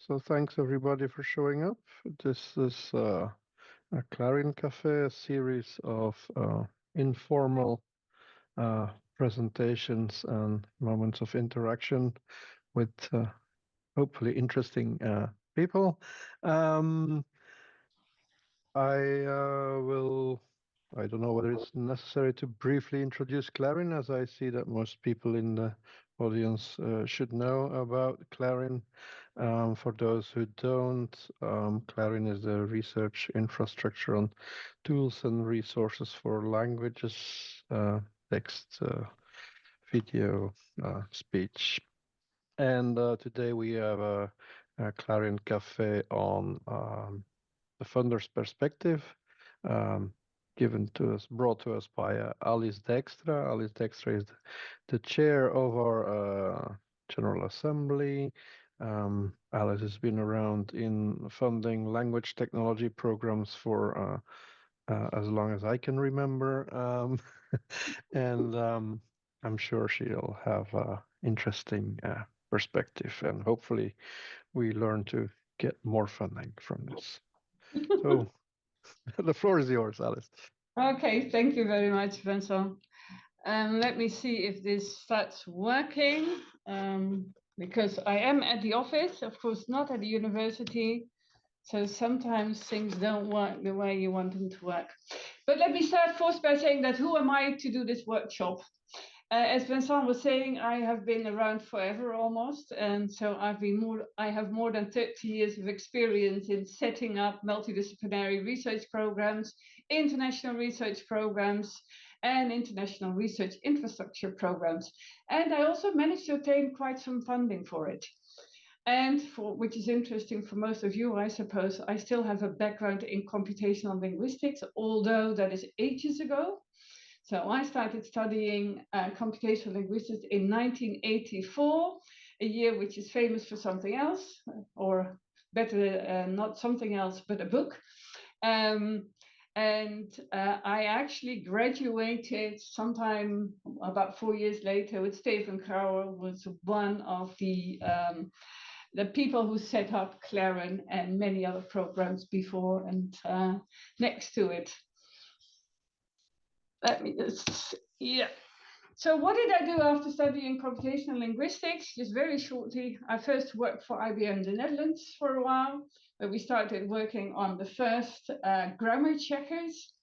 So thanks everybody for showing up. This is a CLARIN Café, a series of informal presentations and moments of interaction with hopefully interesting people. Um, I don't know whether it's necessary to briefly introduce CLARIN, as I see that most people in the audience should know about CLARIN. For those who don't, CLARIN is the research infrastructure on tools and resources for languages, text, video, speech. And today we have a CLARIN Cafe on the funder's perspective, um, brought to us by Alice Dijkstra. Alice Dijkstra is the chair of our General Assembly. Alice has been around in funding language technology programs for as long as I can remember. And I'm sure she'll have interesting perspective, and hopefully we learn to get more funding from this. So the floor is yours, Alice. Okay, thank you very much, Vincent. Let me see if this starts working, because I am at the office, of course, not at the university. So sometimes things don't work the way you want them to work. But let me start first by saying that who am I to do this workshop? As Vincent was saying, I have been around forever almost, and so I have more than 30 years of experience in setting up multidisciplinary research programs, international research programs, and international research infrastructure programs. And I also managed to obtain quite some funding for it. And which is interesting for most of you, I suppose, I still have a background in computational linguistics, although that is ages ago. So I started studying computational linguistics in 1984, a year which is famous for something else, or better, not something else, but a book. I actually graduated sometime about 4 years later with Stephen Crowell, was one of the people who set up CLARIN and many other programs before and next to it. Let me just, yeah. So what did I do after studying computational linguistics? Just very shortly, I first worked for IBM in the Netherlands for a while, where we started working on the first grammar checkers.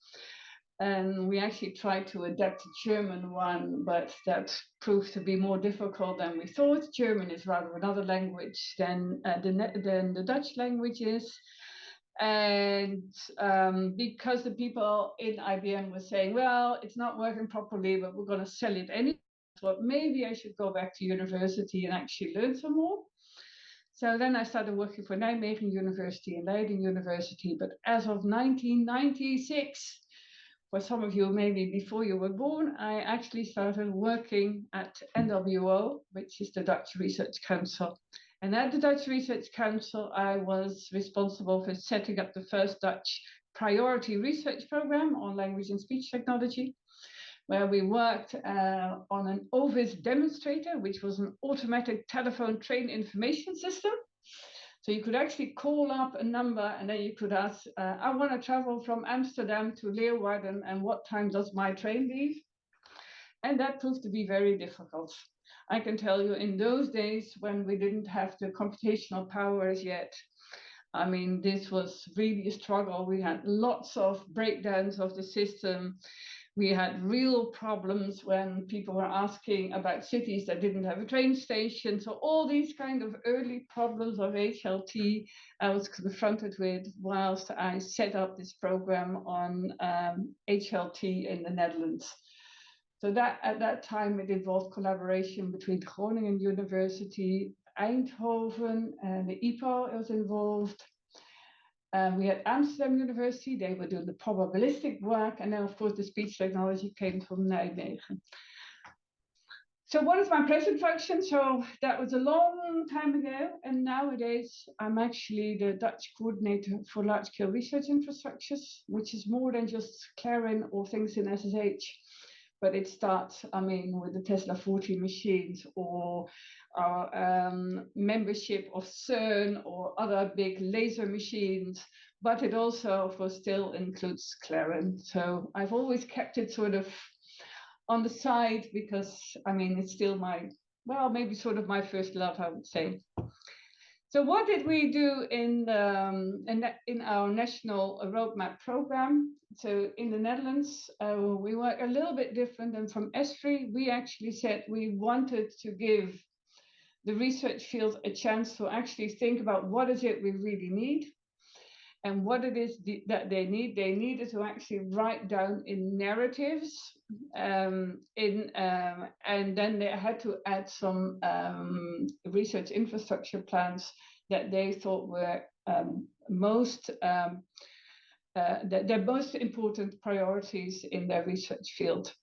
And we actually tried to adapt a German one, but that proved to be more difficult than we thought. German is rather another language than the Dutch language is. And because the people in IBM were saying, well, it's not working properly, but we're going to sell it anyway, I thought maybe I should go back to university and actually learn some more. So then I started working for Nijmegen University and Leiden University. But as of 1996, for some of you, maybe before you were born, I actually started working at NWO, which is the Dutch Research Council. And at the Dutch Research Council, I was responsible for setting up the first Dutch priority research program on language and speech technology, where we worked on an OVIS demonstrator, which was an automatic telephone train information system. So you could actually call up a number and then you could ask, I want to travel from Amsterdam to Leeuwarden, and what time does my train leave? And that proved to be very difficult. I can tell you, in those days when we didn't have the computational powers yet, I mean, this was really a struggle. We had lots of breakdowns of the system. We had real problems when people were asking about cities that didn't have a train station. So all these kind of early problems of HLT I was confronted with whilst I set up this program on HLT in the Netherlands. So that at that time it involved collaboration between Groningen University, Eindhoven, and the IPO was involved. We had Amsterdam University, they were doing the probabilistic work, and then of course the speech technology came from Nijmegen. So what is my present function? So that was a long time ago, and nowadays I'm actually the Dutch coordinator for large-scale research infrastructures, which is more than just CLARIN or things in SSH. but it starts, I mean, with the Tesla 40 machines, or our membership of CERN or other big laser machines. But it also, of course, still includes CLARIN. So I've always kept it sort of on the side because, I mean, it's still my, well, maybe sort of my first love, I would say. So what did we do in our national roadmap program? So in the Netherlands, we work a little bit different than from Esri. We actually said we wanted to give the research field a chance to actually think about what is it we really need and what it is that they need. They needed to actually write down in narratives, and then they had to add some research infrastructure plans that they thought were their most important priorities in their research field.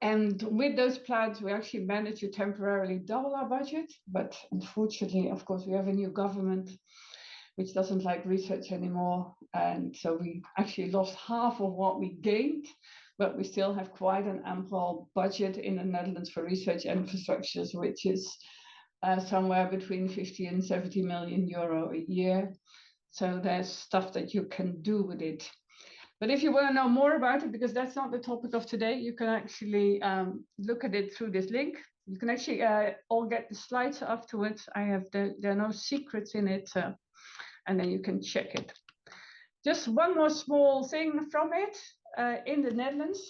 And with those plans, we actually managed to temporarily double our budget. But unfortunately, of course, we have a new government which doesn't like research anymore. And so we actually lost half of what we gained, but we still have quite an ample budget in the Netherlands for research infrastructures, which is somewhere between 50 and 70 million euro a year. So there's stuff that you can do with it. But if you want to know more about it, because that's not the topic of today, you can actually look at it through this link. You can actually all get the slides afterwards. There are no secrets in it, and then you can check it. Just one more small thing from it. In the Netherlands,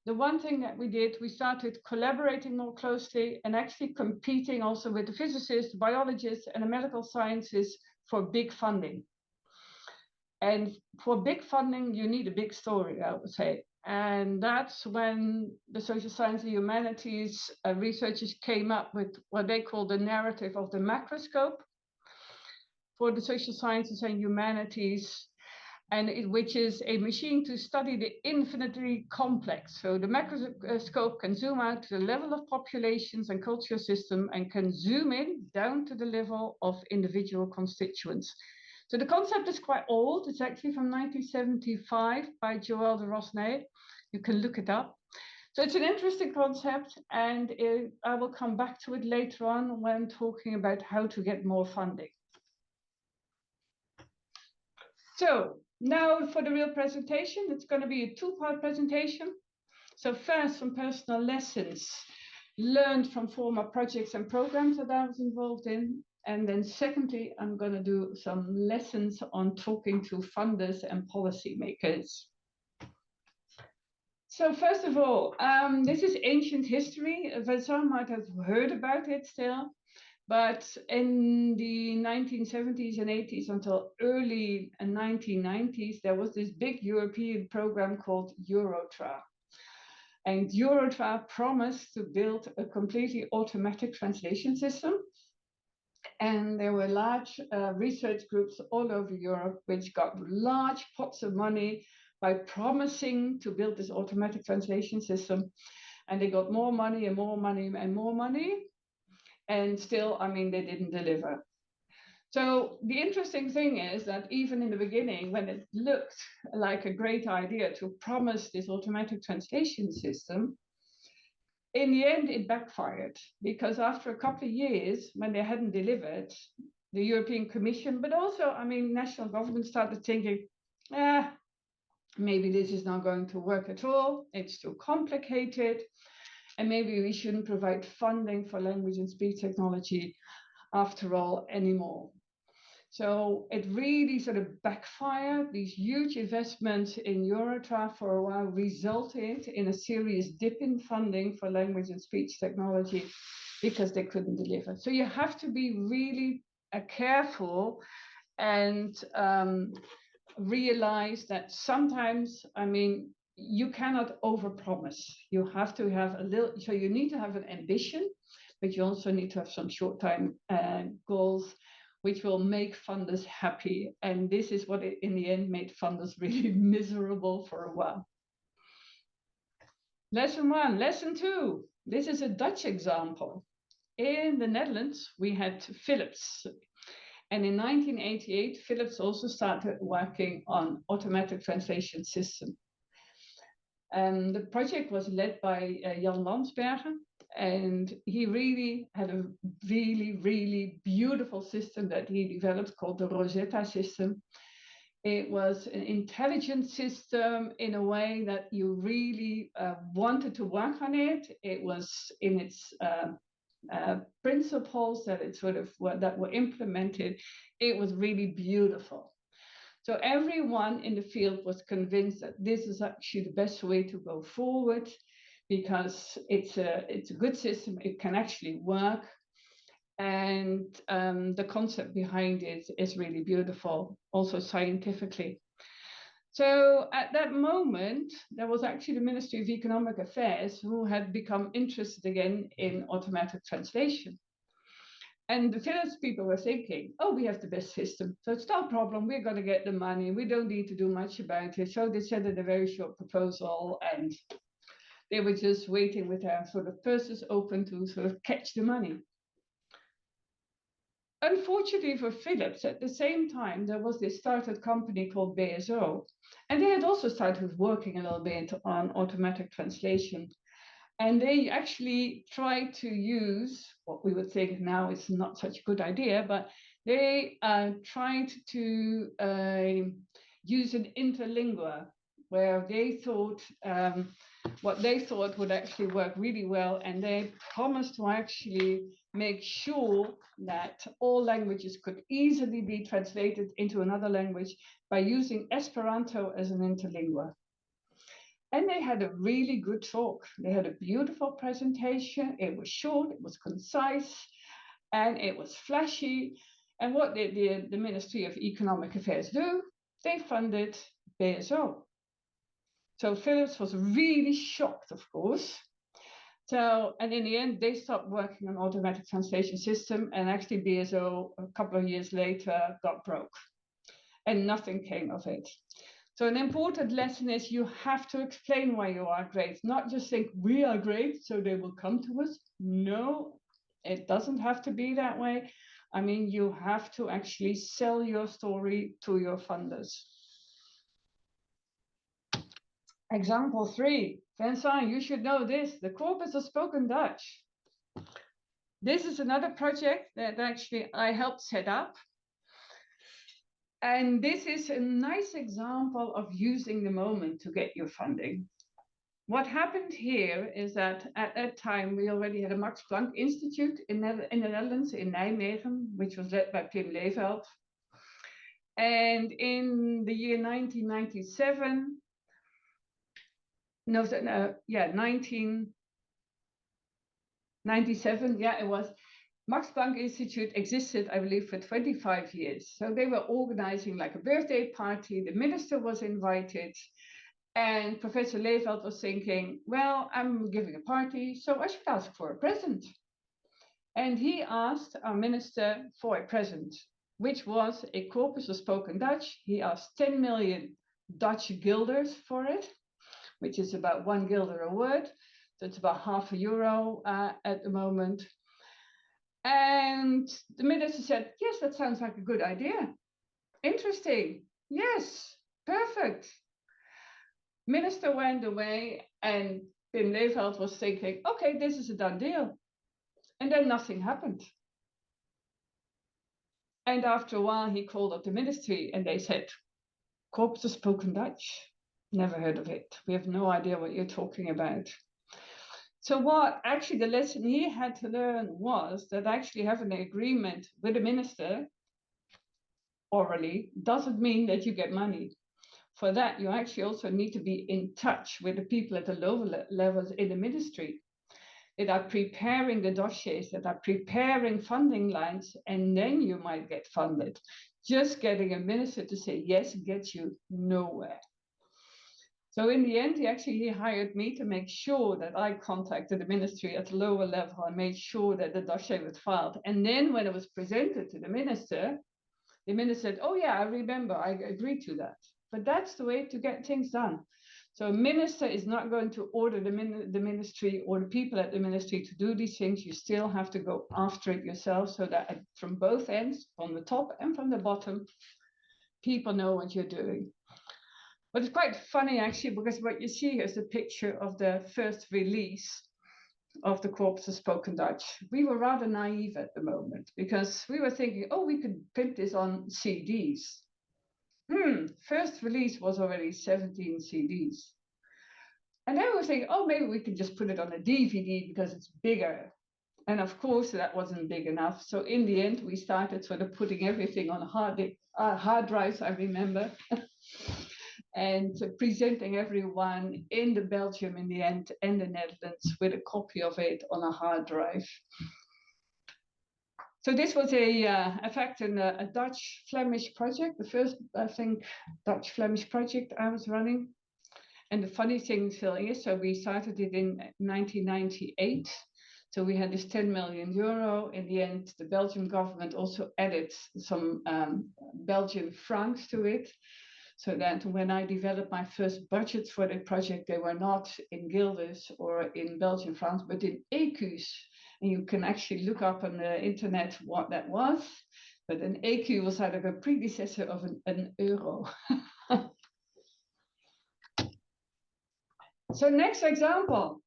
the one thing that we did, we started collaborating more closely and actually competing also with the physicists, biologists, and the medical sciences for big funding. And for big funding, you need a big story, I would say. And that's when the social science and humanities researchers came up with what they call the narrative of the macroscope for the social sciences and humanities, which is a machine to study the infinitely complex. So the macroscope can zoom out to the level of populations and cultural system and can zoom in down to the level of individual constituents. So the concept is quite old. It's actually from 1975 by Joël de Rosnay. You can look it up. So it's an interesting concept, and I will come back to it later on when talking about how to get more funding. So now for the real presentation, it's going to be a two-part presentation. So first, some personal lessons learned from former projects and programs that I was involved in. And then secondly, I'm going to do some lessons on talking to funders and policymakers. So first of all, this is ancient history. Vincent might have heard about it still. But in the 1970s and 80s until early 1990s, there was this big European program called Eurotra. And Eurotra promised to build a completely automatic translation system. And there were large research groups all over Europe which got large pots of money by promising to build this automatic translation system. And they got more money and more money and more money. And still, I mean, they didn't deliver. So the interesting thing is that even in the beginning, when it looked like a great idea to promise this automatic translation system, in the end, it backfired. Because after a couple of years, when they hadn't delivered, the European Commission, but also, I mean, national governments started thinking, maybe this is not going to work at all. It's too complicated. And maybe we shouldn't provide funding for language and speech technology after all anymore. So it really sort of backfired. These huge investments in Eurotra for a while resulted in a serious dip in funding for language and speech technology because they couldn't deliver. So you have to be really careful and realize that sometimes, I mean, you cannot overpromise. You have to have a little, so you need to have an ambition, but you also need to have some short-term goals which will make funders happy. And this is what in the end made funders really miserable for a while. Lesson 1. Lesson 2. This is a Dutch example. In the Netherlands, we had Philips. And in 1988, Philips also started working on automatic translation system. The project was led by Jan Landsbergen, and he really had a really beautiful system that he developed called the Rosetta system. It was an intelligent system in a way that you really wanted to work on it. It was in its principles that that were implemented. It was really beautiful. So everyone in the field was convinced that this is actually the best way to go forward, because it's a good system. It can actually work, and the concept behind it is really beautiful, also scientifically. So at that moment, there was actually the Ministry of Economic Affairs who had become interested again in automatic translation. And the Philips people were thinking, oh, we have the best system, so it's no problem. We're going to get the money. We don't need to do much about it. So they sent a very short proposal, and they were just waiting with their sort of purses open to sort of catch the money. Unfortunately for Philips, at the same time, there was this startup company called BSO, and they had also started working a little bit on automatic translation. And they actually tried to use what we would think now is not such a good idea, but they tried to use an interlingua, where they thought what they thought would actually work really well, and they promised to actually make sure that all languages could easily be translated into another language by using Esperanto as an interlingua. And they had a really good talk. They had a beautiful presentation. It was short, it was concise, and it was flashy. And what did the Ministry of Economic Affairs do? They funded BSO. So Philips was really shocked, of course. So, and in the end, they stopped working on automatic translation system, and actually BSO, a couple of years later, got broke. And nothing came of it. So an important lesson is you have to explain why you are great, not just think we are great, so they will come to us. No, it doesn't have to be that way. I mean, you have to actually sell your story to your funders. Example 3, Vincent, you should know this, the Corpus of Spoken Dutch. This is another project that actually I helped set up. And this is a nice example of using the moment to get your funding. What happened here is that at that time, we already had a Max Planck Institute in the Netherlands, in Nijmegen, which was led by Pim Leveld. And in the year 1997, 1997, it was, Max Planck Institute existed, I believe, for 25 years. So they were organizing like a birthday party. The minister was invited. And Professor Leveld was thinking, well, I'm giving a party, so I should ask for a present. And he asked our minister for a present, which was a corpus of spoken Dutch. He asked 10 million Dutch guilders for it, which is about 1 guilder a word. That's about €0.50 at the moment. And the minister said, yes, that sounds like a good idea. Interesting. Yes, perfect. Minister went away, and Pim Leveld was thinking, okay, this is a done deal. And then nothing happened. And after a while, he called up the ministry, and they said, Corpus of Spoken Dutch? Never heard of it. We have no idea what you're talking about. So what actually the lesson he had to learn was that actually having an agreement with the minister orally doesn't mean that you get money. For that, you actually also need to be in touch with the people at the lower levels in the ministry that are preparing the dossiers, that are preparing funding lines, and then you might get funded. Just getting a minister to say yes gets you nowhere. So in the end, he hired me to make sure that I contacted the ministry at the lower level and made sure that the dossier was filed. And then when it was presented to the minister said, oh yeah, I remember, I agreed to that. But that's the way to get things done. So a minister is not going to order the ministry or the people at the ministry to do these things. You still have to go after it yourself, so that from both ends, from the top and from the bottom, people know what you're doing. But it's quite funny actually, because what you see here is a picture of the first release of the Corpus of Spoken Dutch. We were rather naive at the moment because we were thinking, oh, we could print this on CDs. First release was already 17 CDs. And then we were thinking, oh, maybe we could just put it on a DVD because it's bigger. And of course, that wasn't big enough. So in the end, we started sort of putting everything on hard drives, I remember, and presenting everyone in the Belgium in the end and the Netherlands with a copy of it on a hard drive. So this was in fact, a Dutch-Flemish project, the first, I think, Dutch-Flemish project I was running. And the funny thing still is, so we started it in 1998. So we had this 10 million euro. In the end, the Belgian government also added some Belgian francs to it. So that when I developed my first budgets for the project, they were not in guilders or in Belgian francs, but in écus. And you can actually look up on the internet what that was. But an écu was like a predecessor of an euro. So next example,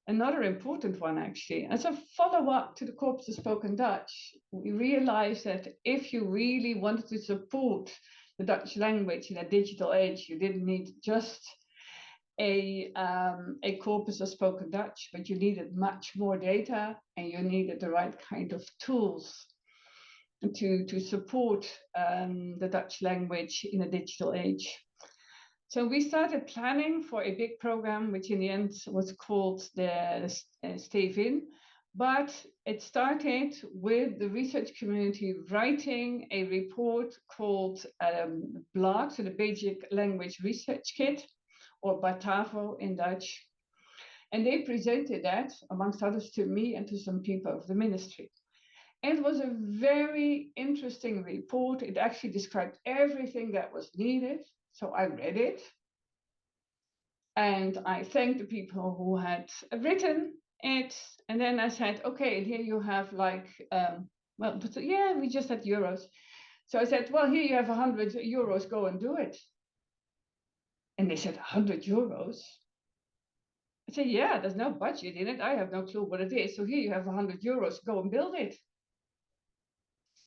another important one actually. As a follow-up to the Corpus of Spoken Dutch, we realized that if you really wanted to support the Dutch language in a digital age, you didn't need just a corpus of spoken Dutch, but you needed much more data and you needed the right kind of tools to support the Dutch language in a digital age. So we started planning for a big program, which in the end was called the Stay-in. But it started with the research community writing a report called BLAG, so the Basic Language Research Kit, or Batavo in Dutch. And they presented that, amongst others, to me and to some people of the ministry. And it was a very interesting report. It actually described everything that was needed. So I read it. And I thanked the people who had written it. And then I said, okay, here you have like, well, but yeah, we just had euros. So I said, well, here you have 100 euros, go and do it. And they said, 100 euros? I said, yeah, there's no budget in it. I have no clue what it is. So here you have 100 euros, go and build it.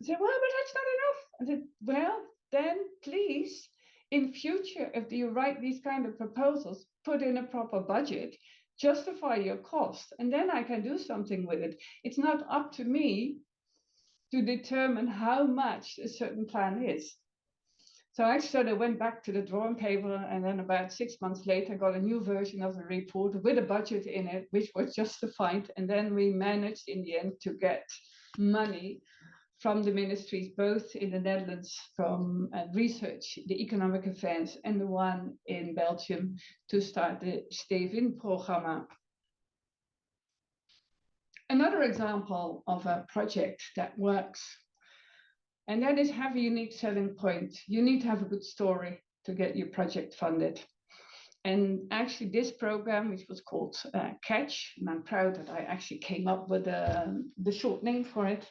I said, well, but that's not enough. I said, well, then please, in future, if you write these kind of proposals, put in a proper budget, justify your cost, and then I can do something with it. It's not up to me to determine how much a certain plan is. So I sort of went back to the drawing paper, and then about 6 months later, got a new version of the report with a budget in it, which was justified. And then we managed in the end to get money from the ministries, both in the Netherlands from research, the economic affairs, and the one in Belgium to start the Stay-in program. Another example of a project that works, and that is have a unique selling point. You need to have a good story to get your project funded. And actually this program, which was called CATCH, and I'm proud that I actually came up with the short name for it,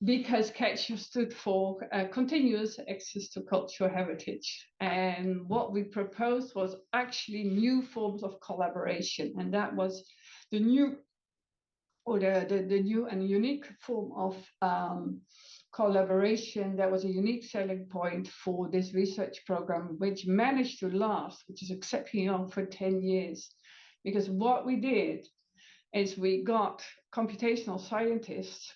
because CATCH stood for Continuous Access to Cultural Heritage. And what we proposed was actually new forms of collaboration. And that was the new, or the new and unique form of collaboration. That was a unique selling point for this research program, which managed to last, which is exceptionally long, for 10 years. Because what we did is we got computational scientists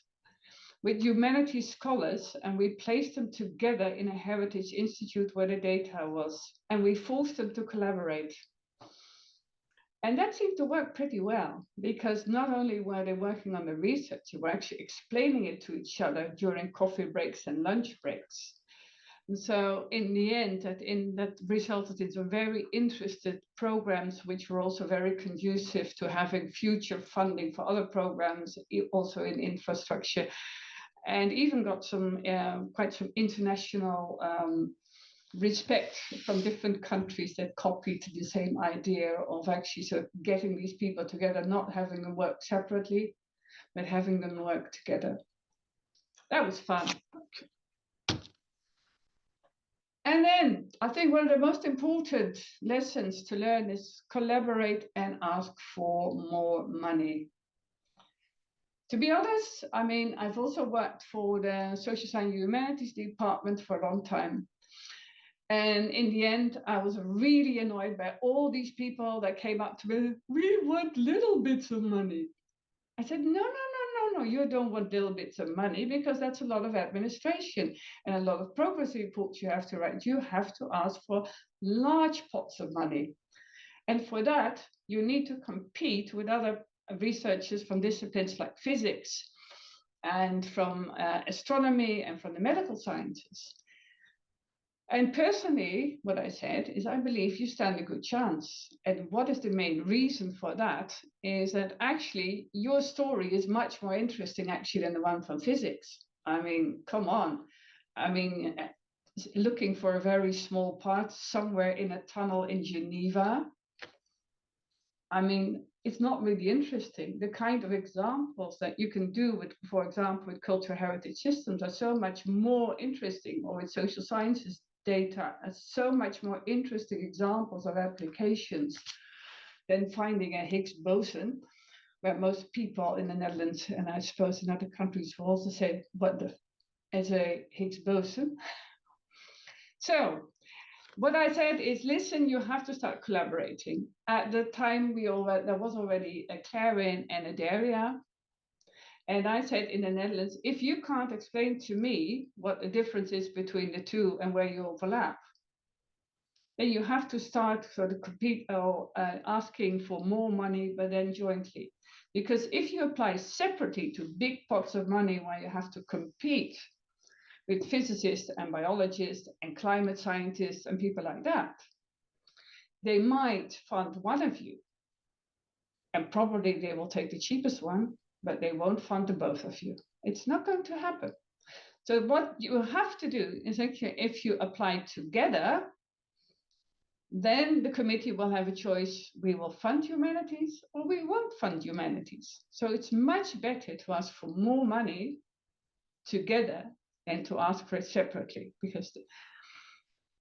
with humanities scholars, and we placed them together in a heritage institute where the data was, and we forced them to collaborate. And that seemed to work pretty well, because not only were they working on the research, they were actually explaining it to each other during coffee breaks and lunch breaks. And so in the end, that resulted in some very interested programs, which were also very conducive to having future funding for other programs, also in infrastructure, and even got some quite some international respect from different countries that copied the same idea of actually sort of getting these people together, not having them work separately, but having them work together. That was fun. And then I think one of the most important lessons to learn is collaborate and ask for more money. To be honest, I mean, I've also worked for the Social Science and Humanities department for a long time. And in the end, I was really annoyed by all these people that came up to me, we want little bits of money. I said, no, you don't want little bits of money because that's a lot of administration and a lot of progress reports you have to write. You have to ask for large pots of money. And for that, you need to compete with other researchers from disciplines like physics and from astronomy and from the medical sciences. And personally, what I said is I believe you stand a good chance. And what is the main reason for that is that actually your story is much more interesting actually than the one from physics. I mean, come on. I mean, looking for a very small part somewhere in a tunnel in Geneva. I mean, it's not really interesting. The kind of examples that you can do with, for example, with cultural heritage systems are so much more interesting, or with social sciences data are so much more interesting examples of applications than finding a Higgs boson, where most people in the Netherlands, and I suppose in other countries, will also say, what the, as a Higgs boson. So what I said is, listen, you have to start collaborating. At the time, there was already a CLARIN and a DARIA. And I said in the Netherlands, if you can't explain to me what the difference is between the two and where you overlap, then you have to start sort of compete or asking for more money, but then jointly. Because if you apply separately to big pots of money where you have to compete with physicists and biologists and climate scientists and people like that, they might fund one of you. And probably they will take the cheapest one, but they won't fund the both of you. It's not going to happen. So what you have to do is actually, if you apply together, then the committee will have a choice. We will fund humanities or we won't fund humanities. So it's much better to ask for more money together than to ask for it separately, because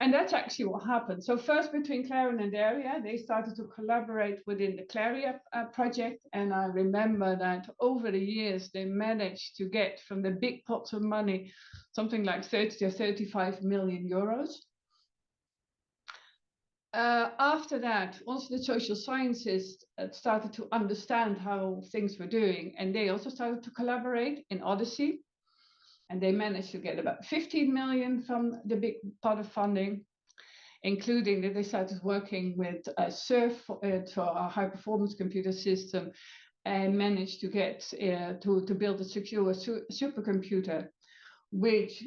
and that's actually what happened. So first, between CLARIN and DARIA, they started to collaborate within the CLARIA project. And I remember that over the years, they managed to get from the big pots of money, something like 30 or 35 million euros. After that, also the social sciences started to understand how things were doing. And they also started to collaborate in Odyssey. And they managed to get about 15 million from the big pot of funding, including that they started working with SURF for a high performance computer system, and managed to get to build a secure supercomputer,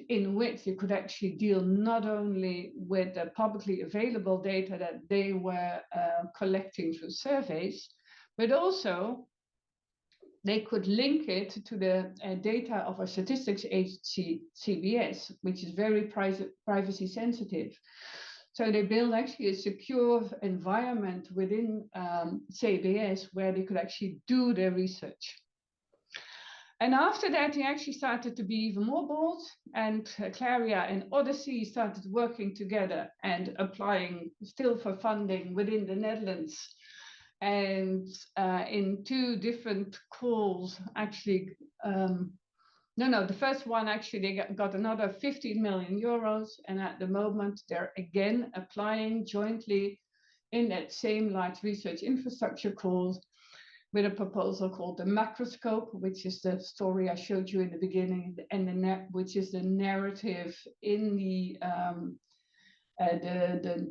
in which they could actually deal not only with the publicly available data that they were collecting through surveys, but also they could link it to the data of a statistics agency, CBS, which is very privacy sensitive. So they built actually a secure environment within CBS where they could actually do their research. And after that, they actually started to be even more bold, and CLARIA and Odyssey started working together and applying still for funding within the Netherlands. And in two different calls, actually, the first one actually they got another 15 million euros, and at the moment they're again applying jointly in that same large research infrastructure call with a proposal called the macroscope, which is the story I showed you in the beginning, and which is the narrative in the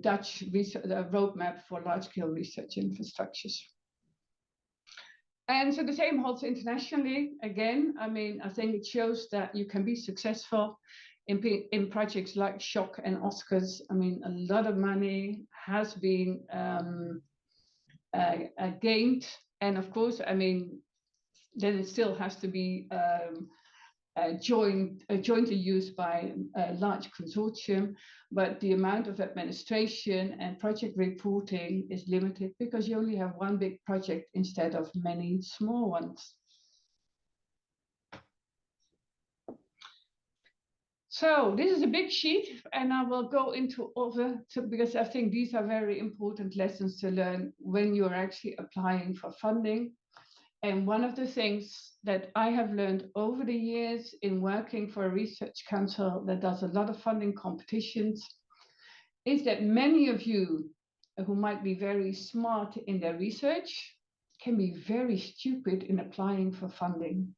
Dutch roadmap for large-scale research infrastructures. And so the same holds internationally. Again, I mean, I think it shows that you can be successful in projects like SHOC and OSCARs. I mean, a lot of money has been gained. And of course, I mean, then it still has to be jointly used by a large consortium, but the amount of administration and project reporting is limited because you only have one big project instead of many small ones. So this is a big sheet, and I will go into other, because I think these are very important lessons to learn when you're actually applying for funding. And one of the things that I have learned over the years in working for a research council that does a lot of funding competitions is that many of you who might be very smart in their research can be very stupid in applying for funding.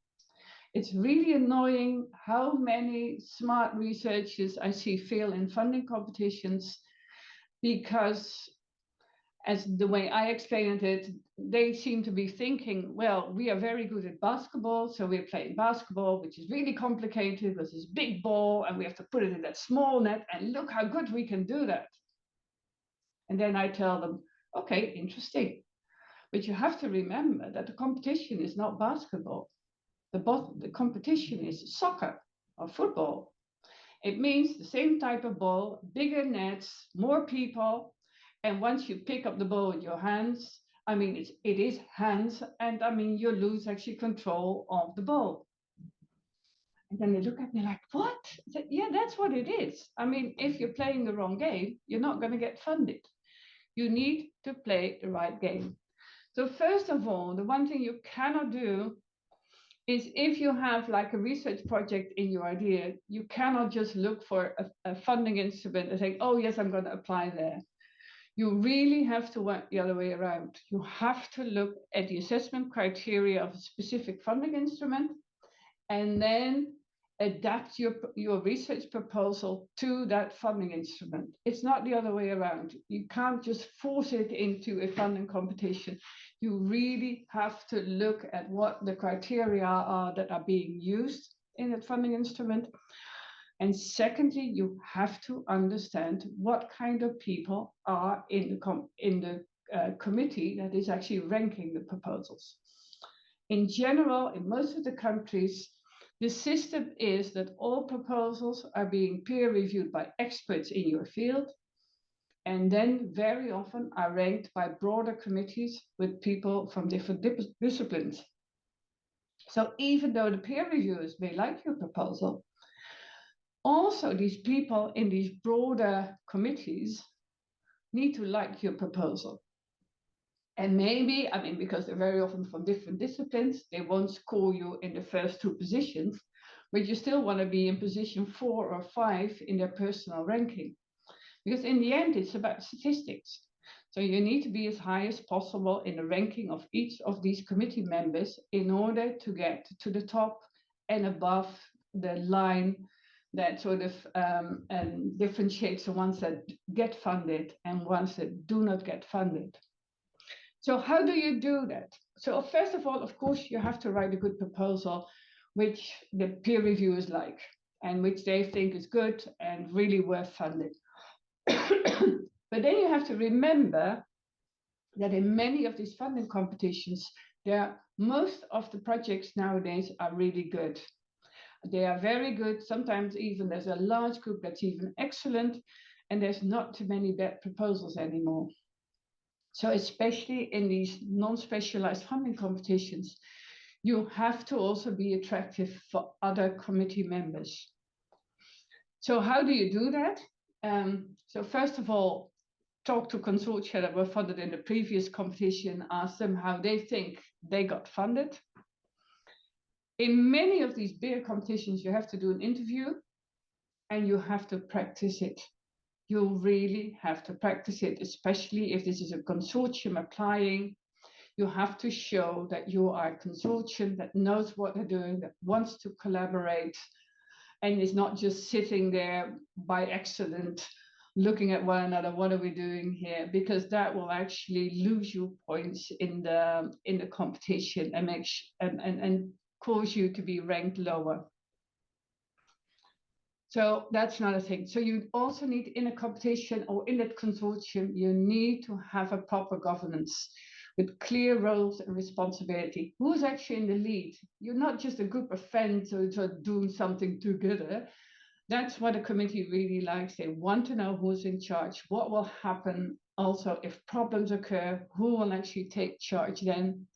It's really annoying how many smart researchers I see fail in funding competitions because, as the way I explained it, they seem to be thinking, well, we are very good at basketball, so we're playing basketball, which is really complicated because it's big ball and we have to put it in that small net, and look how good we can do that. And then I tell them, okay, interesting. But you have to remember that the competition is not basketball. The competition is soccer or football. It means the same type of ball, bigger nets, more people. And once you pick up the ball with your hands, I mean, it is hands, and I mean, you lose actually control of the ball. And then they look at me like, what? I said, yeah, that's what it is. I mean, if you're playing the wrong game, you're not going to get funded. You need to play the right game. So first of all, the one thing you cannot do is if you have like a research project in your idea, you cannot just look for a funding instrument and say, oh yes, I'm going to apply there. You really have to work the other way around. You have to look at the assessment criteria of a specific funding instrument and then adapt your research proposal to that funding instrument. It's not the other way around. You can't just force it into a funding competition. You really have to look at what the criteria are that are being used in that funding instrument. And secondly, you have to understand what kind of people are in the committee that is actually ranking the proposals. In general, in most of the countries, the system is that all proposals are being peer reviewed by experts in your field, and then very often are ranked by broader committees with people from different disciplines. So even though the peer reviewers may like your proposal, also these people in these broader committees need to like your proposal. And maybe, I mean, because they're very often from different disciplines, they won't score you in the first two positions, but you still want to be in position 4 or 5 in their personal ranking. Because in the end, it's about statistics. So you need to be as high as possible in the ranking of each of these committee members in order to get to the top and above the line that sort of differentiates the ones that get funded and ones that do not get funded. So how do you do that? So first of all, of course, you have to write a good proposal, which the peer reviewers like and which they think is good and really worth funding. But then you have to remember that in many of these funding competitions, most of the projects nowadays are really good. They are very good. Sometimes even there's a large group that's even excellent, and there's not too many bad proposals anymore. So especially in these non-specialized funding competitions, you have to also be attractive for other committee members. So how do you do that? So first of all, talk to consortia that were funded in the previous competition, ask them how they think they got funded. In many of these bigger competitions, you have to do an interview and you have to practice it. You really have to practice it, especially if this is a consortium applying. You have to show that you are a consortium that knows what they're doing, that wants to collaborate, and is not just sitting there by accident looking at one another, what are we doing here? Because that will actually lose you points in the competition and cause you to be ranked lower. So that's another thing. So you also need in a competition or in that consortium, you need to have a proper governance with clear roles and responsibility. Who's actually in the lead? You're not just a group of friends who are doing something together. That's what a committee really likes. They want to know who's in charge, what will happen also if problems occur, who will actually take charge then,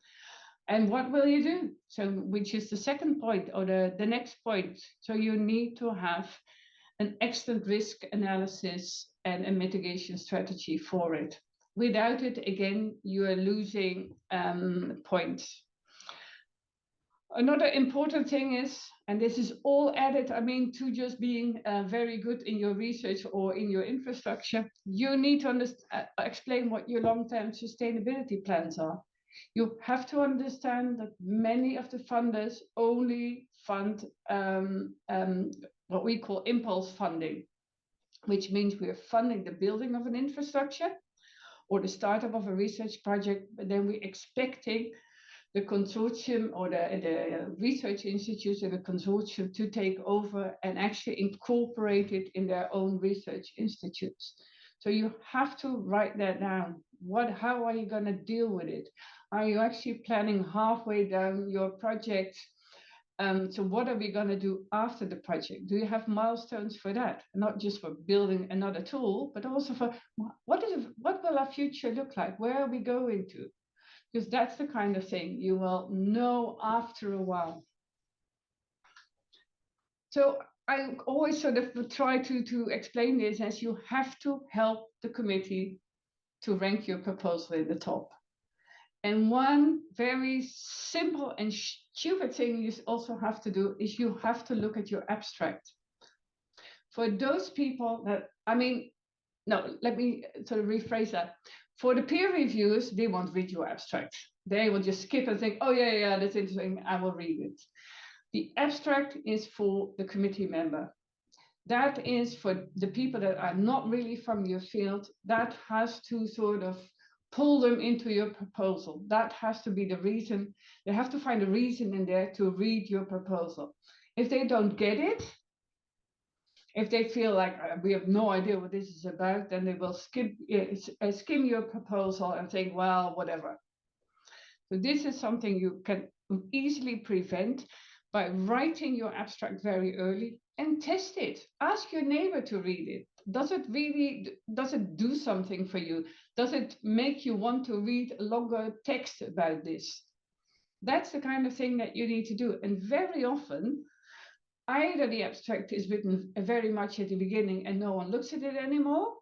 and what will you do? So, which is the second point or the next point. So you need to have an excellent risk analysis and a mitigation strategy for it. Without it, again, you are losing points. Another important thing is, and this is all added, I mean, to just being very good in your research or in your infrastructure, you need to explain what your long-term sustainability plans are. You have to understand that many of the funders only fund what we call impulse funding, which means we are funding the building of an infrastructure or the startup of a research project, but then we're expecting the consortium or the research institutes in the consortium to take over and actually incorporate it in their own research institutes. So you have to write that down. How are you going to deal with it? Are you actually planning halfway down your project? So what are we going to do after the project? Do you have milestones for that? Not just for building another tool, but also for what will our future look like? Where are we going to? Because that's the kind of thing you will know after a while. So I always sort of try to explain this as you have to help the committee to rank your proposal in the top. And one very simple and stupid thing you also have to do is you have to look at your abstract. For those people that, I mean, no, let me sort of rephrase that. For the peer reviewers, they won't read your abstract. They will just skip and think, oh yeah, that's interesting, I will read it. The abstract is for the committee member. That is for the people that are not really from your field. That has to sort of pull them into your proposal. That has to be the reason. They have to find a reason in there to read your proposal. If they don't get it, if they feel like we have no idea what this is about, then they will skim your proposal and think, well, whatever. So this is something you can easily prevent by writing your abstract very early and test it. Ask your neighbor to read it. Does it do something for you? Does it make you want to read a longer text about this? That's the kind of thing that you need to do. And very often, either the abstract is written very much at the beginning and no one looks at it anymore,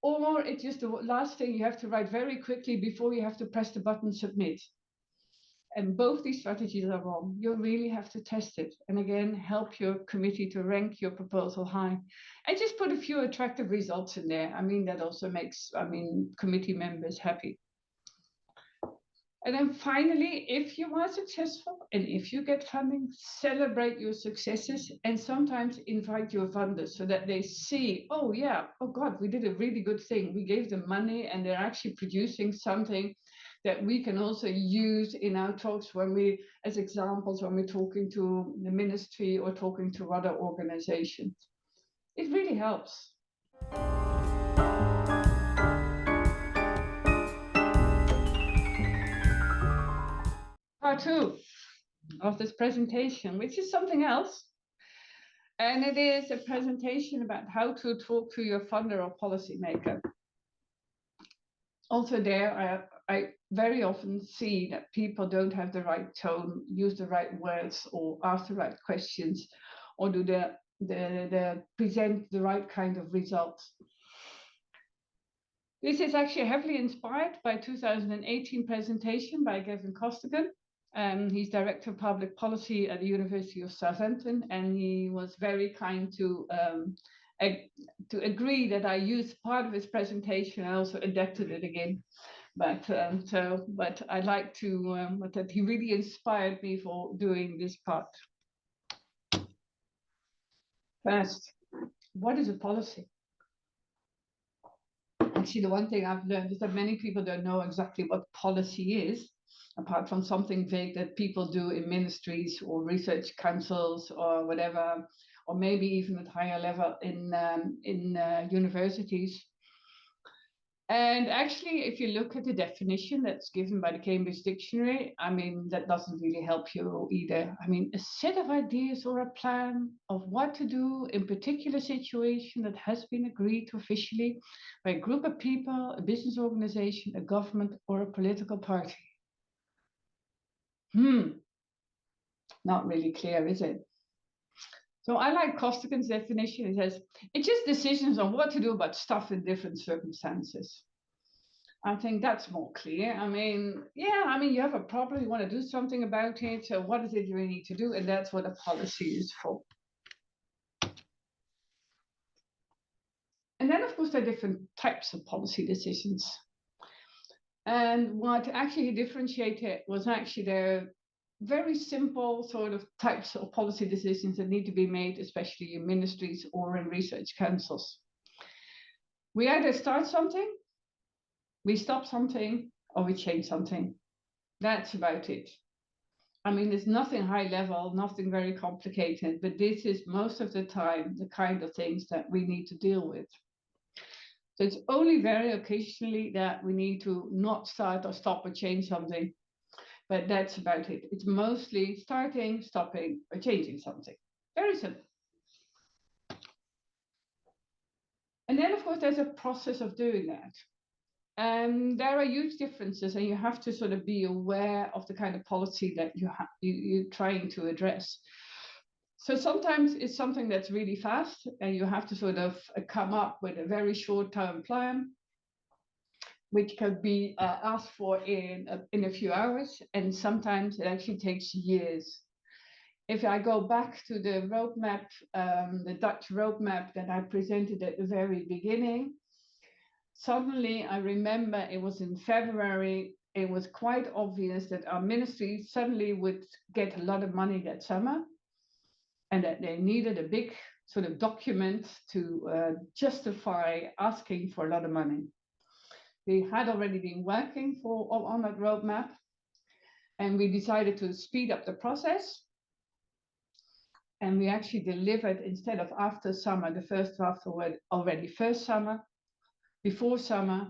or it's just the last thing you have to write very quickly before you have to press the button submit. And both these strategies are wrong. You really have to test it. And again, help your committee to rank your proposal high. And just put a few attractive results in there. I mean, that also makes, committee members happy. And then finally, if you are successful and if you get funding, celebrate your successes and sometimes invite your funders so that they see, oh yeah, oh God, we did a really good thing. We gave them money and they're actually producing something that we can also use in our talks as examples, when we're talking to the ministry or talking to other organizations. It really helps. Part 2 of this presentation, which is something else. And it is a presentation about how to talk to your funder or policymaker. Also there, I very often see that people don't have the right tone, use the right words, or ask the right questions, or do the present the right kind of results. This is actually heavily inspired by a 2018 presentation by Gavin Costigan. He's Director of Public Policy at the University of Southampton, and he was very kind to agree that I used part of his presentation. I also adapted it again. But I'd like to, that he really inspired me for doing this part. First, what is a policy? Actually, the one thing I've learned is that many people don't know exactly what policy is, apart from something vague that people do in ministries or research councils or whatever, or maybe even at higher level in universities. And actually, if you look at the definition that's given by the Cambridge Dictionary, that doesn't really help you either. A set of ideas or a plan of what to do in particular situation that has been agreed to officially by a group of people, a business organization, a government, or a political party. Not really clear, is it? So I like Costigan's definition. It says, it's just decisions on what to do about stuff in different circumstances. I think that's more clear. I mean, yeah, I mean, you have a problem, you want to do something about it. So what is it you need to do? And that's what a policy is for. And then, of course, there are different types of policy decisions. And what actually differentiated was actually there very simple sort of types of policy decisions that need to be made, especially in ministries or in research councils. We either start something, we stop something, or we change something. That's about it. I mean, there's nothing high level, nothing very complicated, but this is most of the time the kind of things that we need to deal with. So it's only very occasionally that we need to not start or stop or change something. But that's about it. It's mostly starting, stopping, or changing something. Very simple. And then, of course, there's a process of doing that. And there are huge differences, and you have to sort of be aware of the kind of policy that you're trying to address. So sometimes it's something that's really fast, and you have to sort of come up with a very short-term plan, which can be asked for in a few hours, and sometimes it actually takes years. If I go back to the roadmap, the Dutch roadmap that I presented at the very beginning, suddenly I remember it was in February, it was quite obvious that our ministry suddenly would get a lot of money that summer, and that they needed a big sort of document to justify asking for a lot of money. We had already been working on that roadmap, and we decided to speed up the process. And we actually delivered, instead of after summer, the first draft already first summer, before summer.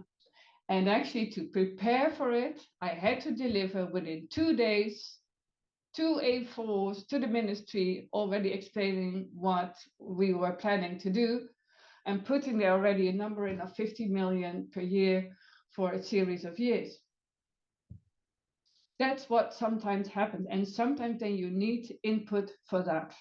And actually, to prepare for it, I had to deliver within 2 days 2 A4s to the ministry, already explaining what we were planning to do, and putting there already a number in of 50 million per year for a series of years. That's what sometimes happens, and sometimes then you need input for that.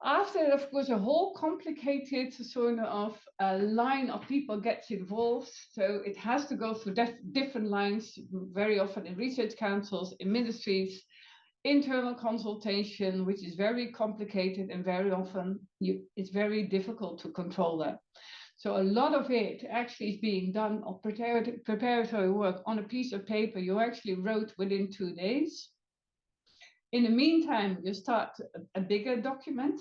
After, of course, a whole complicated sort of line of people gets involved, so it has to go through different lines, very often in research councils, in ministries, internal consultation, which is very complicated, and very often it's very difficult to control that. So a lot of it actually is being done of preparatory work on a piece of paper you actually wrote within 2 days. In the meantime, you start a bigger document,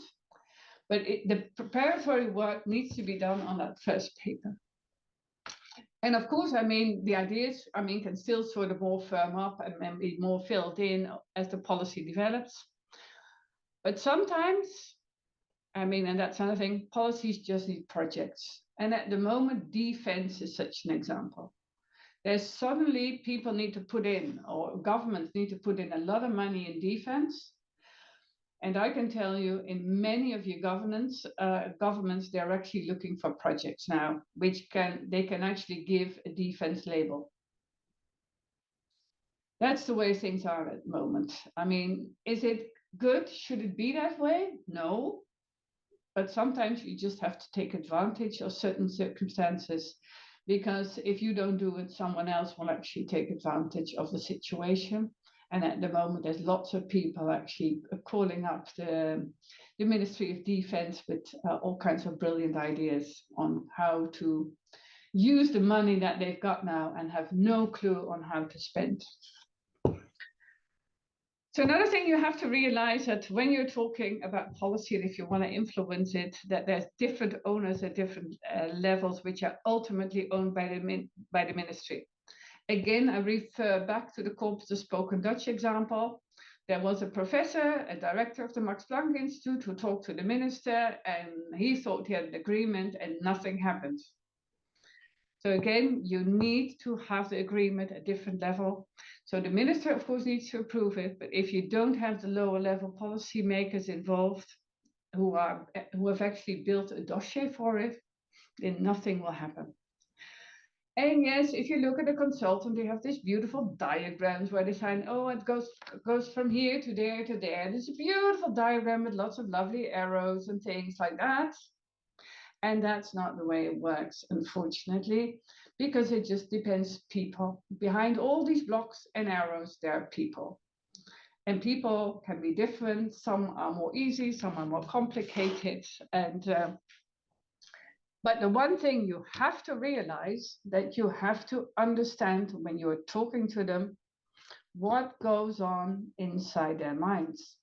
but the preparatory work needs to be done on that first paper. And of course, I mean, the ideas, I mean, can still sort of more firm up and be more filled in as the policy develops. But sometimes, I mean, and that's another thing, policies just need projects. And at the moment, defense is such an example. There's suddenly people need to put in, or governments need to put in a lot of money in defense. And I can tell you, in many of your governments, they're actually looking for projects now, which they can actually give a defense label. That's the way things are at the moment. I mean, is it good? Should it be that way? No. But sometimes you just have to take advantage of certain circumstances, because if you don't do it, someone else will actually take advantage of the situation. And at the moment, there's lots of people actually calling up the Ministry of Defense with all kinds of brilliant ideas on how to use the money that they've got now and have no clue on how to spend. So another thing you have to realize that when you're talking about policy, and if you want to influence it, that there's different owners at different levels, which are ultimately owned by the ministry. Again, I refer back to the Competent Spoken Dutch example. There was a professor, a director of the Max Planck Institute, who talked to the minister, and he thought he had an agreement, and nothing happened. So again, you need to have the agreement at different level. So the minister, of course, needs to approve it, but if you don't have the lower level policy makers involved who have actually built a dossier for it, then nothing will happen. And yes, if you look at a consultant, they have these beautiful diagrams where they say, oh, it goes from here to there to there. And it's a beautiful diagram with lots of lovely arrows and things like that. And that's not the way it works, unfortunately, because it just depends people. Behind all these blocks and arrows, there are people. And people can be different. Some are more easy, some are more complicated. But the one thing you have to realize that you have to understand when you're talking to them what goes on inside their minds.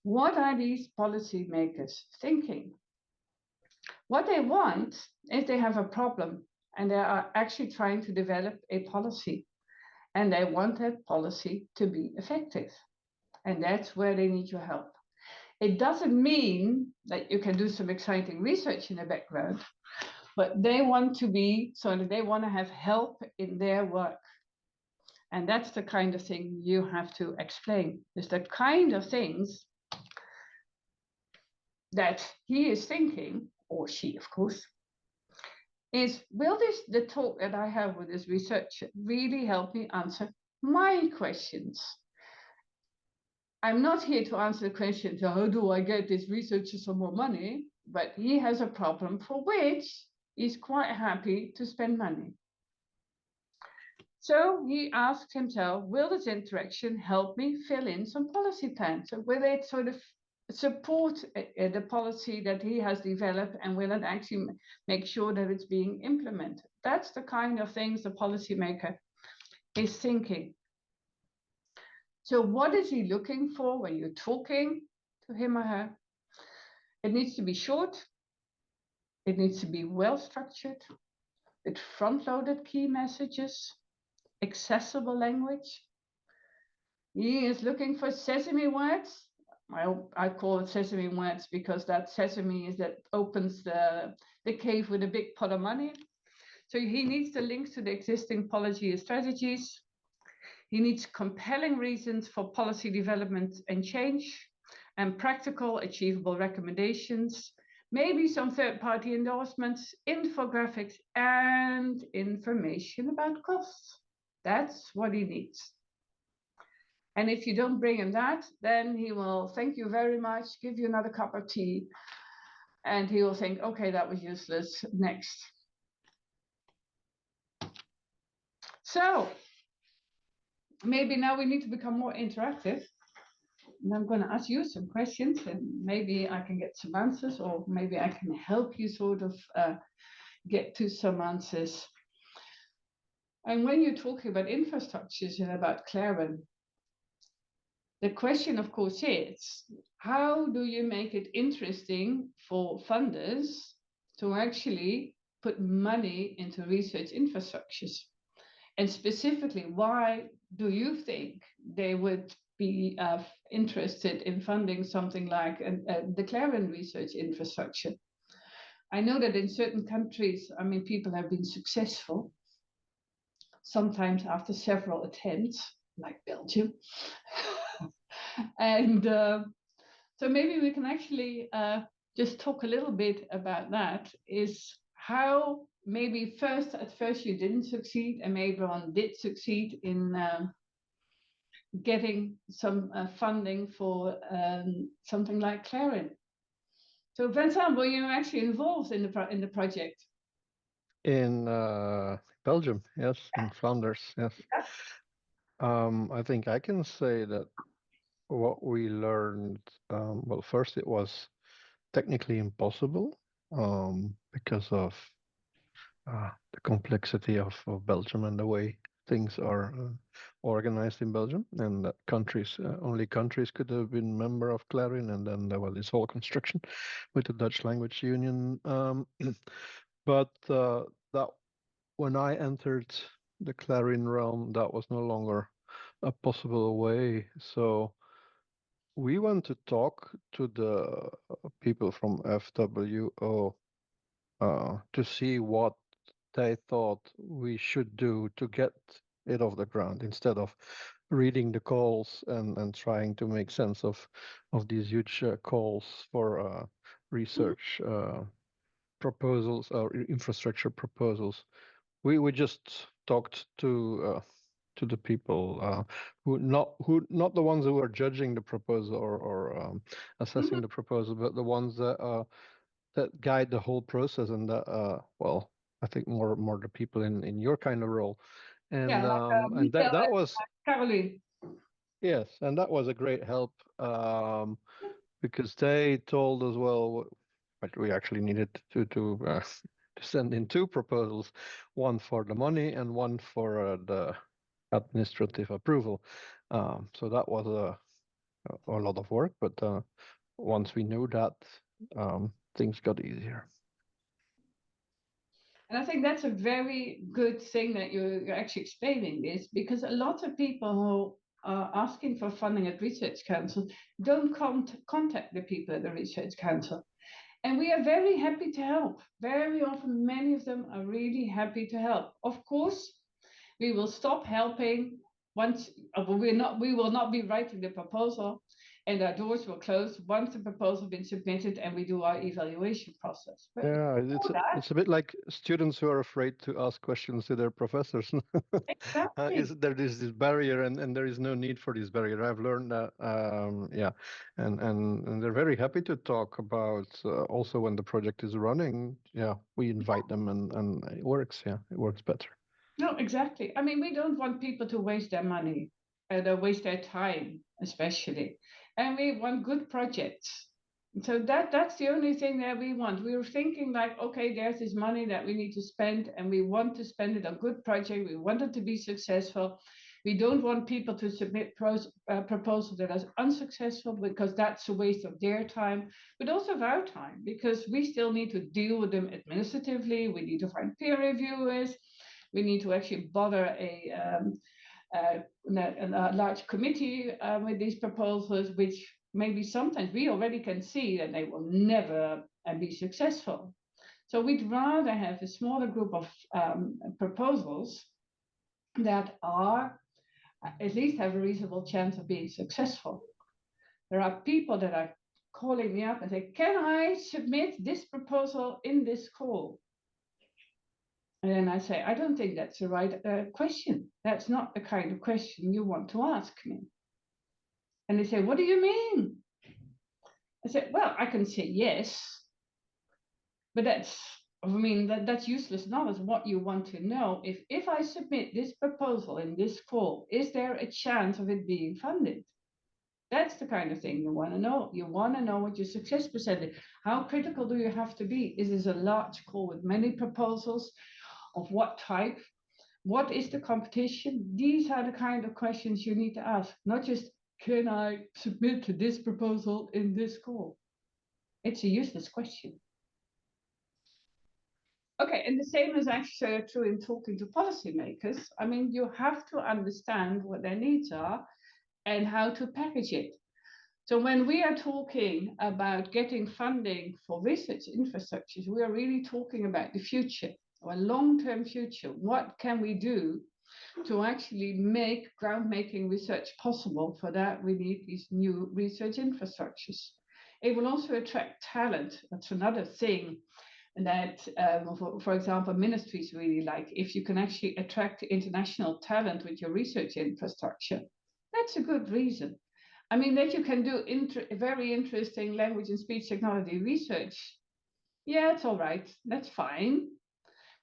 What are these policymakers thinking? What they want is they have a problem and they are actually trying to develop a policy and they want that policy to be effective. And that's where they need your help. It doesn't mean that you can do some exciting research in the background, but they want to be so that they want to have help in their work. And that's the kind of thing you have to explain. It's the kind of things that he is thinking, or she, of course, is will the talk that I have with this researcher really help me answer my questions? I'm not here to answer the question, so how do I get this researcher some more money? But he has a problem for which he's quite happy to spend money. So he asked himself, will this interaction help me fill in some policy plans? So will it sort of support the policy that he has developed and will it actually make sure that it's being implemented? That's the kind of things the policymaker is thinking. So what is he looking for when you're talking to him or her? It needs to be short. It needs to be well structured with front-loaded key messages, accessible language. He is looking for sesame words. I call it sesame words because that sesame is that opens the cave with a big pot of money. So he needs the links to the existing policy and strategies. He needs compelling reasons for policy development and change and practical, achievable recommendations, maybe some third-party endorsements, infographics, and information about costs. That's what he needs. And if you don't bring him that, then he will thank you very much, give you another cup of tea, and he will think, okay, that was useless, next. So maybe now we need to become more interactive. And I'm going to ask you some questions and maybe I can get some answers or maybe I can help you sort of get to some answers. And when you're talking about infrastructures and about CLARIN, the question, of course, is how do you make it interesting for funders to actually put money into research infrastructures? And specifically, why do you think they would be interested in funding something like the CLARIN research infrastructure? I know that in certain countries, I mean, people have been successful, sometimes after several attempts, like Belgium. And so maybe we can actually just talk a little bit about that, is how maybe at first you didn't succeed and maybe one did succeed in getting some funding for something like CLARIN. So Vincent, were you actually involved in the project? In Belgium, yes, in Flanders, yes. I think I can say that what we learned, well, first it was technically impossible because of the complexity of Belgium and the way things are organized in Belgium, and that only countries could have been member of CLARIN, and then there was this whole construction with the Dutch language union. But that when I entered the CLARIN realm, that was no longer a possible way. So we went to talk to the people from FWO to see what they thought we should do to get it off the ground instead of reading the calls and trying to make sense of these huge calls for research. proposals or infrastructure proposals. We just talked to the people who not the ones who are judging the proposal or assessing the proposal, but the ones that guide the whole process, and that well, I think more the people in your kind of role, Yeah, and Michel that and was Caroline. yes, and that was a great help because they told us well, but we actually needed to send in two proposals, one for the money and one for the administrative approval. So that was a lot of work, but once we knew that, things got easier. And I think that's a very good thing that you're actually explaining this, because a lot of people who are asking for funding at Research Council don't contact the people at the Research Council. And we are very happy to help. Very often, many of them are really happy to help. Of course, we will stop helping once we will not be writing the proposal, and our doors will close once the proposal has been submitted and we do our evaluation process. But Yeah, it's a bit like students who are afraid to ask questions to their professors. exactly. There is this barrier, and there is no need for this barrier. I've learned that, yeah, and they're very happy to talk about also when the project is running. Yeah, we invite them, and it works. Yeah, it works better. No, exactly. I mean, we don't want people to waste their money and waste their time, especially. And we want good projects. So that's the only thing that we want. We were thinking like, okay, there's this money that we need to spend, and we want to spend it on good project. We want it to be successful. We don't want people to submit proposals that are unsuccessful, because that's a waste of their time, but also of our time, because we still need to deal with them administratively. We need to find peer reviewers. We need to actually bother a large committee with these proposals, which maybe sometimes we already can see that they will never be successful. So we'd rather have a smaller group of proposals that are at least have a reasonable chance of being successful. There are people that are calling me up and say, can I submit this proposal in this call? And then I say, I don't think that's the right question. That's not the kind of question you want to ask me. And they say, what do you mean? I said, well, I can say yes, but that's useless knowledge. What you want to know, if I submit this proposal in this call, is there a chance of it being funded? That's the kind of thing you want to know. You want to know what your success percentage. How critical do you have to be? Is this a large call with many proposals? Of what type? What is the competition? These are the kind of questions you need to ask, not just, can I submit to this proposal in this call? It's a useless question. Okay, and the same is actually true in talking to policymakers. I mean, you have to understand what their needs are and how to package it. So when we are talking about getting funding for research infrastructures, we are really talking about the future, or long-term future. What can we do to actually make groundbreaking research possible? For that, we need these new research infrastructures. It will also attract talent. That's another thing that, for example, ministries really like. If you can actually attract international talent with your research infrastructure, that's a good reason. I mean, that you can do very interesting language and speech technology research. Yeah, it's all right. That's fine.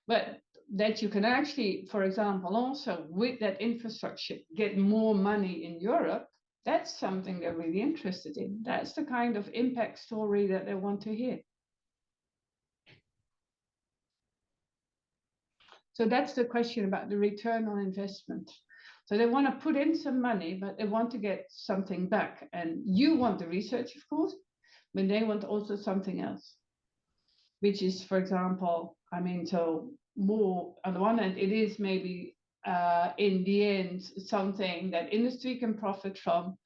But that you can actually, for example, also with that infrastructure, get more money in Europe, that's something they're really interested in. That's the kind of impact story that they want to hear. So that's the question about the return on investment. So they want to put in some money, but they want to get something back. And you want the research, of course, but they want also something else, which is, for example, I mean, so more on the one hand, it is maybe in the end something that industry can profit from,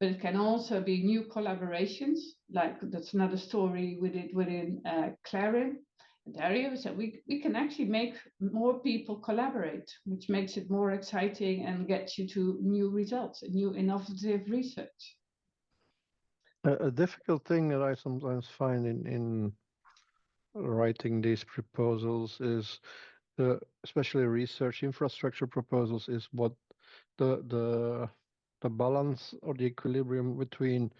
but it can also be new collaborations. Like that's another story we did within CLARIN. Area, so we can actually make more people collaborate, which makes it more exciting and gets you to new results, new innovative research. A difficult thing that I sometimes find in writing these proposals is especially research infrastructure proposals is what the balance or the equilibrium between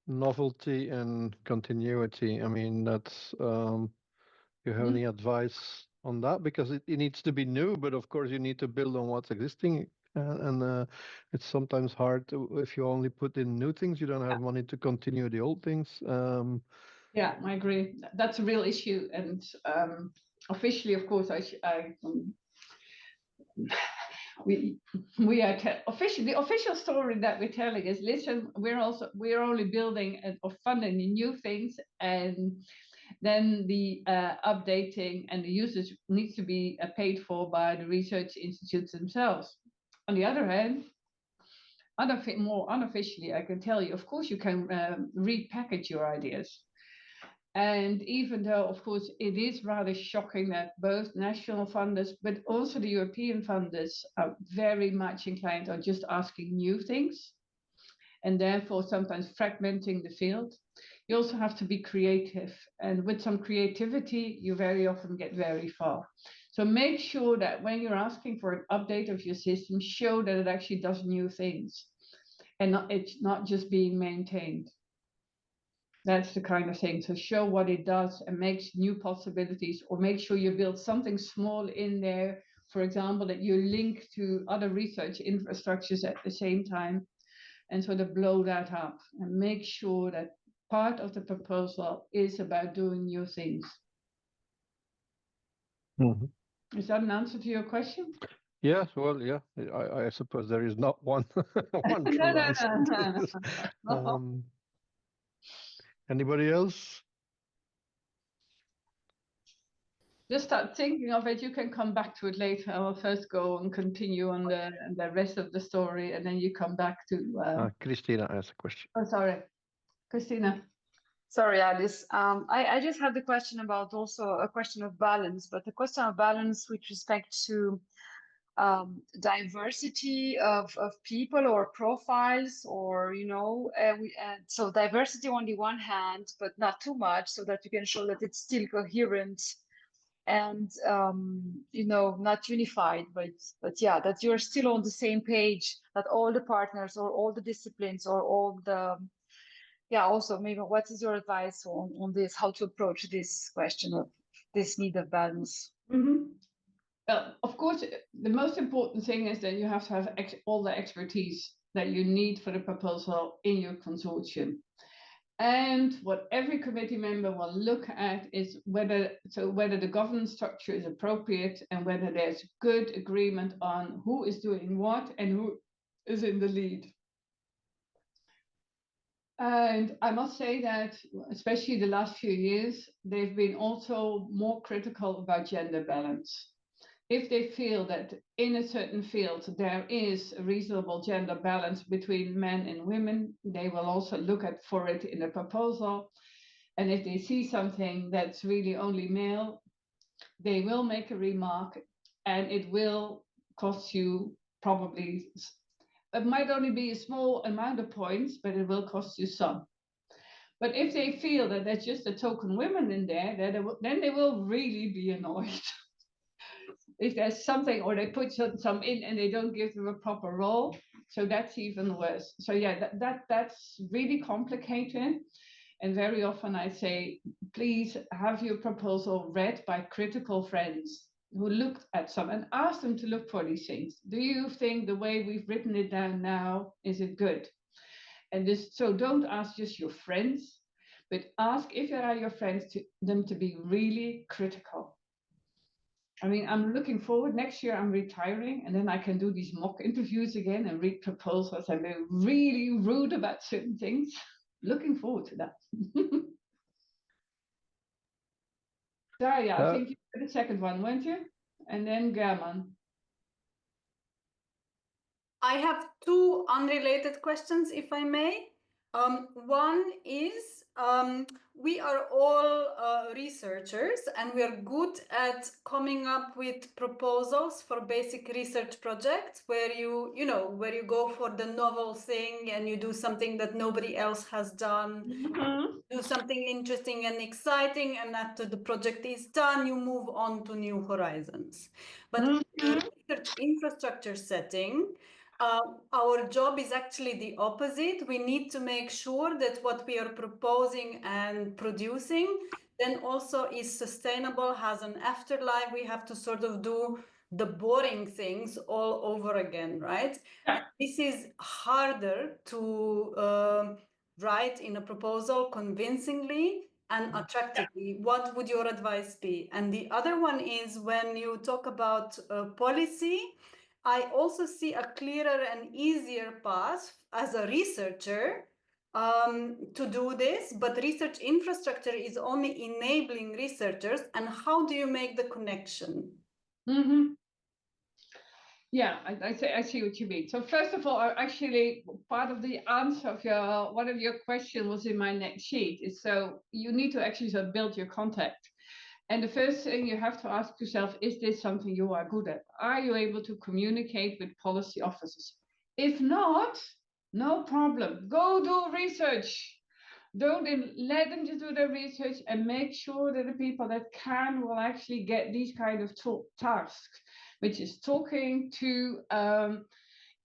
novelty and continuity. I mean, that's you have any advice on that? Because it needs to be new, but of course you need to build on what's existing. And it's sometimes hard if you only put in new things, you don't have money to continue the old things. Yeah, I agree. That's a real issue. And officially, of course, we are officially, the official story that we're telling is, listen, we're only building or funding the new things, and then the updating and the usage needs to be paid for by the research institutes themselves. On the other hand, more unofficially, I can tell you, of course, you can repackage your ideas. And even though, of course, it is rather shocking that both national funders, but also the European funders, are very much inclined on just asking new things, and therefore sometimes fragmenting the field, you also have to be creative. And with some creativity, you very often get very far. So make sure that when you're asking for an update of your system, show that it actually does new things, and it's not just being maintained. That's the kind of thing. So show what it does and makes new possibilities, or make sure you build something small in there. For example, that you link to other research infrastructures at the same time, and sort of blow that up and make sure that part of the proposal is about doing new things. Mm-hmm. Is that an answer to your question? Yes, well, yeah. I suppose there is not one one true answer to this. Anybody else? Just start thinking of it. You can come back to it later. I will first go and continue on the rest of the story, and then you come back to. Christina has a question. Oh, sorry, Christina. Sorry, Alice. I just had the question about also a question of balance, but the question of balance with respect to diversity of people or profiles, or so diversity on the one hand, but not too much, so that you can show that it's still coherent and not unified, but yeah, that you're still on the same page, that all the partners or all the disciplines or all the also maybe what is your advice on this, how to approach this question of this need of balance? Of course, the most important thing is that you have to have all the expertise that you need for the proposal in your consortium. And what every committee member will look at is whether the governance structure is appropriate, and whether there's good agreement on who is doing what and who is in the lead. And I must say that, especially the last few years, they've been also more critical about gender balance. If they feel that in a certain field there is a reasonable gender balance between men and women, they will also look for it in the proposal. And if they see something that's really only male, they will make a remark, and it will cost you probably, it might only be a small amount of points, but it will cost you some. But if they feel that there's just a token women in there, then they will really be annoyed. If there's something, or they put some in and they don't give them a proper role, so that's even worse. So yeah, that's really complicated. And very often I say, please have your proposal read by critical friends who looked at some, and ask them to look for these things. Do you think the way we've written it down now, is it good? And so don't ask just your friends, but ask, if they are your friends, them to be really critical. I mean, I'm looking forward. Next year I'm retiring, and then I can do these mock interviews again and read proposals and be really rude about certain things. Looking forward to that. Daria, I think you were the second one, weren't you? And then German. I have two unrelated questions, if I may. One is we are all researchers, and we are good at coming up with proposals for basic research projects where where you go for the novel thing and you do something that nobody else has done. Do something interesting and exciting, and after the project is done, you move on to new horizons. But in the research infrastructure setting, our job is actually the opposite. We need to make sure that what we are proposing and producing then also is sustainable, has an afterlife. We have to sort of do the boring things all over again, right? Yeah. And this is harder to write in a proposal convincingly and attractively. What would your advice be? And the other one is when you talk about policy, I also see a clearer and easier path as a researcher to do this, but research infrastructure is only enabling researchers. And how do you make the connection? Yeah, I see what you mean. So first of all, actually, part of the answer of one of your questions was in my next sheet. Is so you need to actually sort of build your contact. And the first thing you have to ask yourself, is this something you are good at? Are you able to communicate with policy officers? If not, no problem. Go do research. Don't let them just do their research and make sure that the people that can will actually get these kind of tasks, which is talking to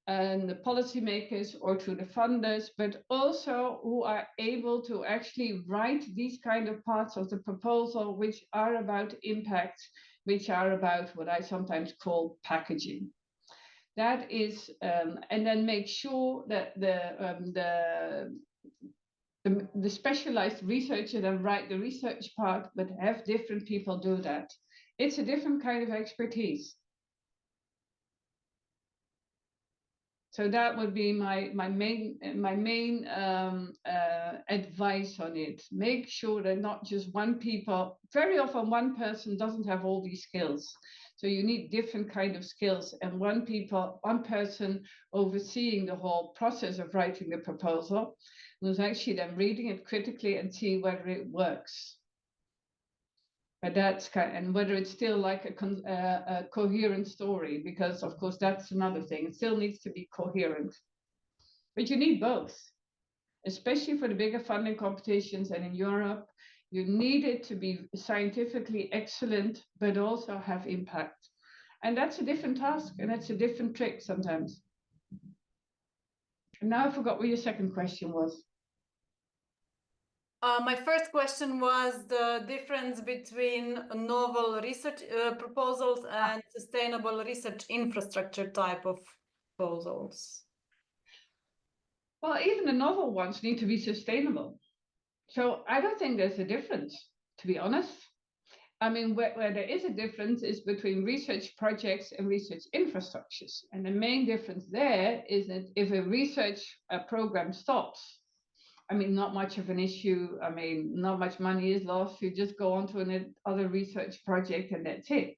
and the policymakers or to the funders, but also who are able to actually write these kind of parts of the proposal, which are about impact, which are about what I sometimes call packaging. That is, and then make sure that the specialized researcher then write the research part, but have different people do that. It's a different kind of expertise. So that would be my main advice on it. Make sure that not just one people. Very often one person doesn't have all these skills, so you need different kind of skills. And one person overseeing the whole process of writing the proposal, who's actually then reading it critically and see whether it works. But that's and whether it's still like a coherent story, because of course that's another thing. It still needs to be coherent, but you need both, especially for the bigger funding competitions. And in Europe, you need it to be scientifically excellent, but also have impact. And that's a different task, and it's a different trick sometimes. And now I forgot what your second question was. My first question was the difference between novel research proposals and sustainable research infrastructure type of proposals. Well, even the novel ones need to be sustainable. So I don't think there's a difference, to be honest. I mean, where there is a difference is between research projects and research infrastructures. And the main difference there is that if a research program stops, I mean, not much of an issue. I mean, not much money is lost. You just go on to another research project and that's it.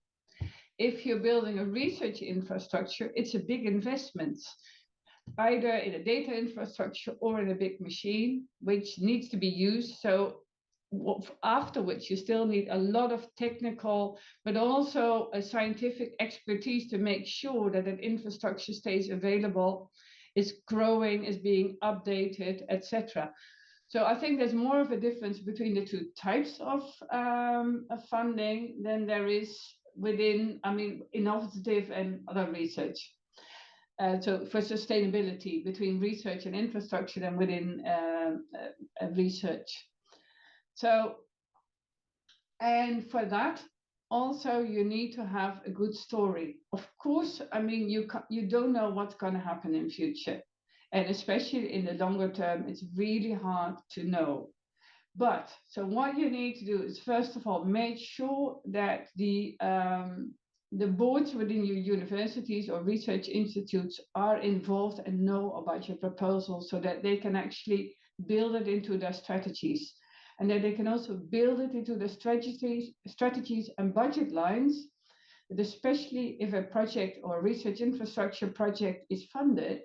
If you're building a research infrastructure, it's a big investment, either in a data infrastructure or in a big machine, which needs to be used. So afterwards, you still need a lot of technical, but also a scientific expertise to make sure that an infrastructure stays available, is growing, is being updated, etc. So I think there's more of a difference between the two types of funding than there is within, I mean, innovative and other research. So for sustainability between research and infrastructure and within research. So, and for that, also you need to have a good story. Of course, I mean, you don't know what's going to happen in future. And especially in the longer term, it's really hard to know. But so what you need to do is, first of all, make sure that the boards within your universities or research institutes are involved and know about your proposal, so that they can actually build it into their strategies. And that they can also build it into the strategies and budget lines, especially if a project or a research infrastructure project is funded,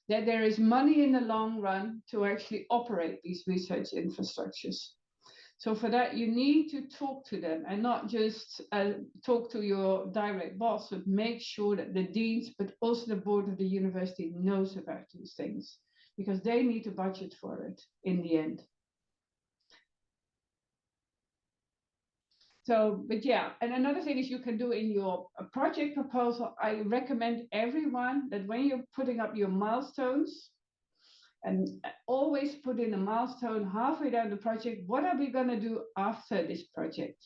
that there is money in the long run to actually operate these research infrastructures. So for that, you need to talk to them and not just talk to your direct boss, but make sure that the deans, but also the board of the university knows about these things, because they need to budget for it in the end. So, but yeah, and another thing is you can do in your project proposal, I recommend everyone that when you're putting up your milestones, and always put in a milestone halfway down the project. What are we going to do after this project?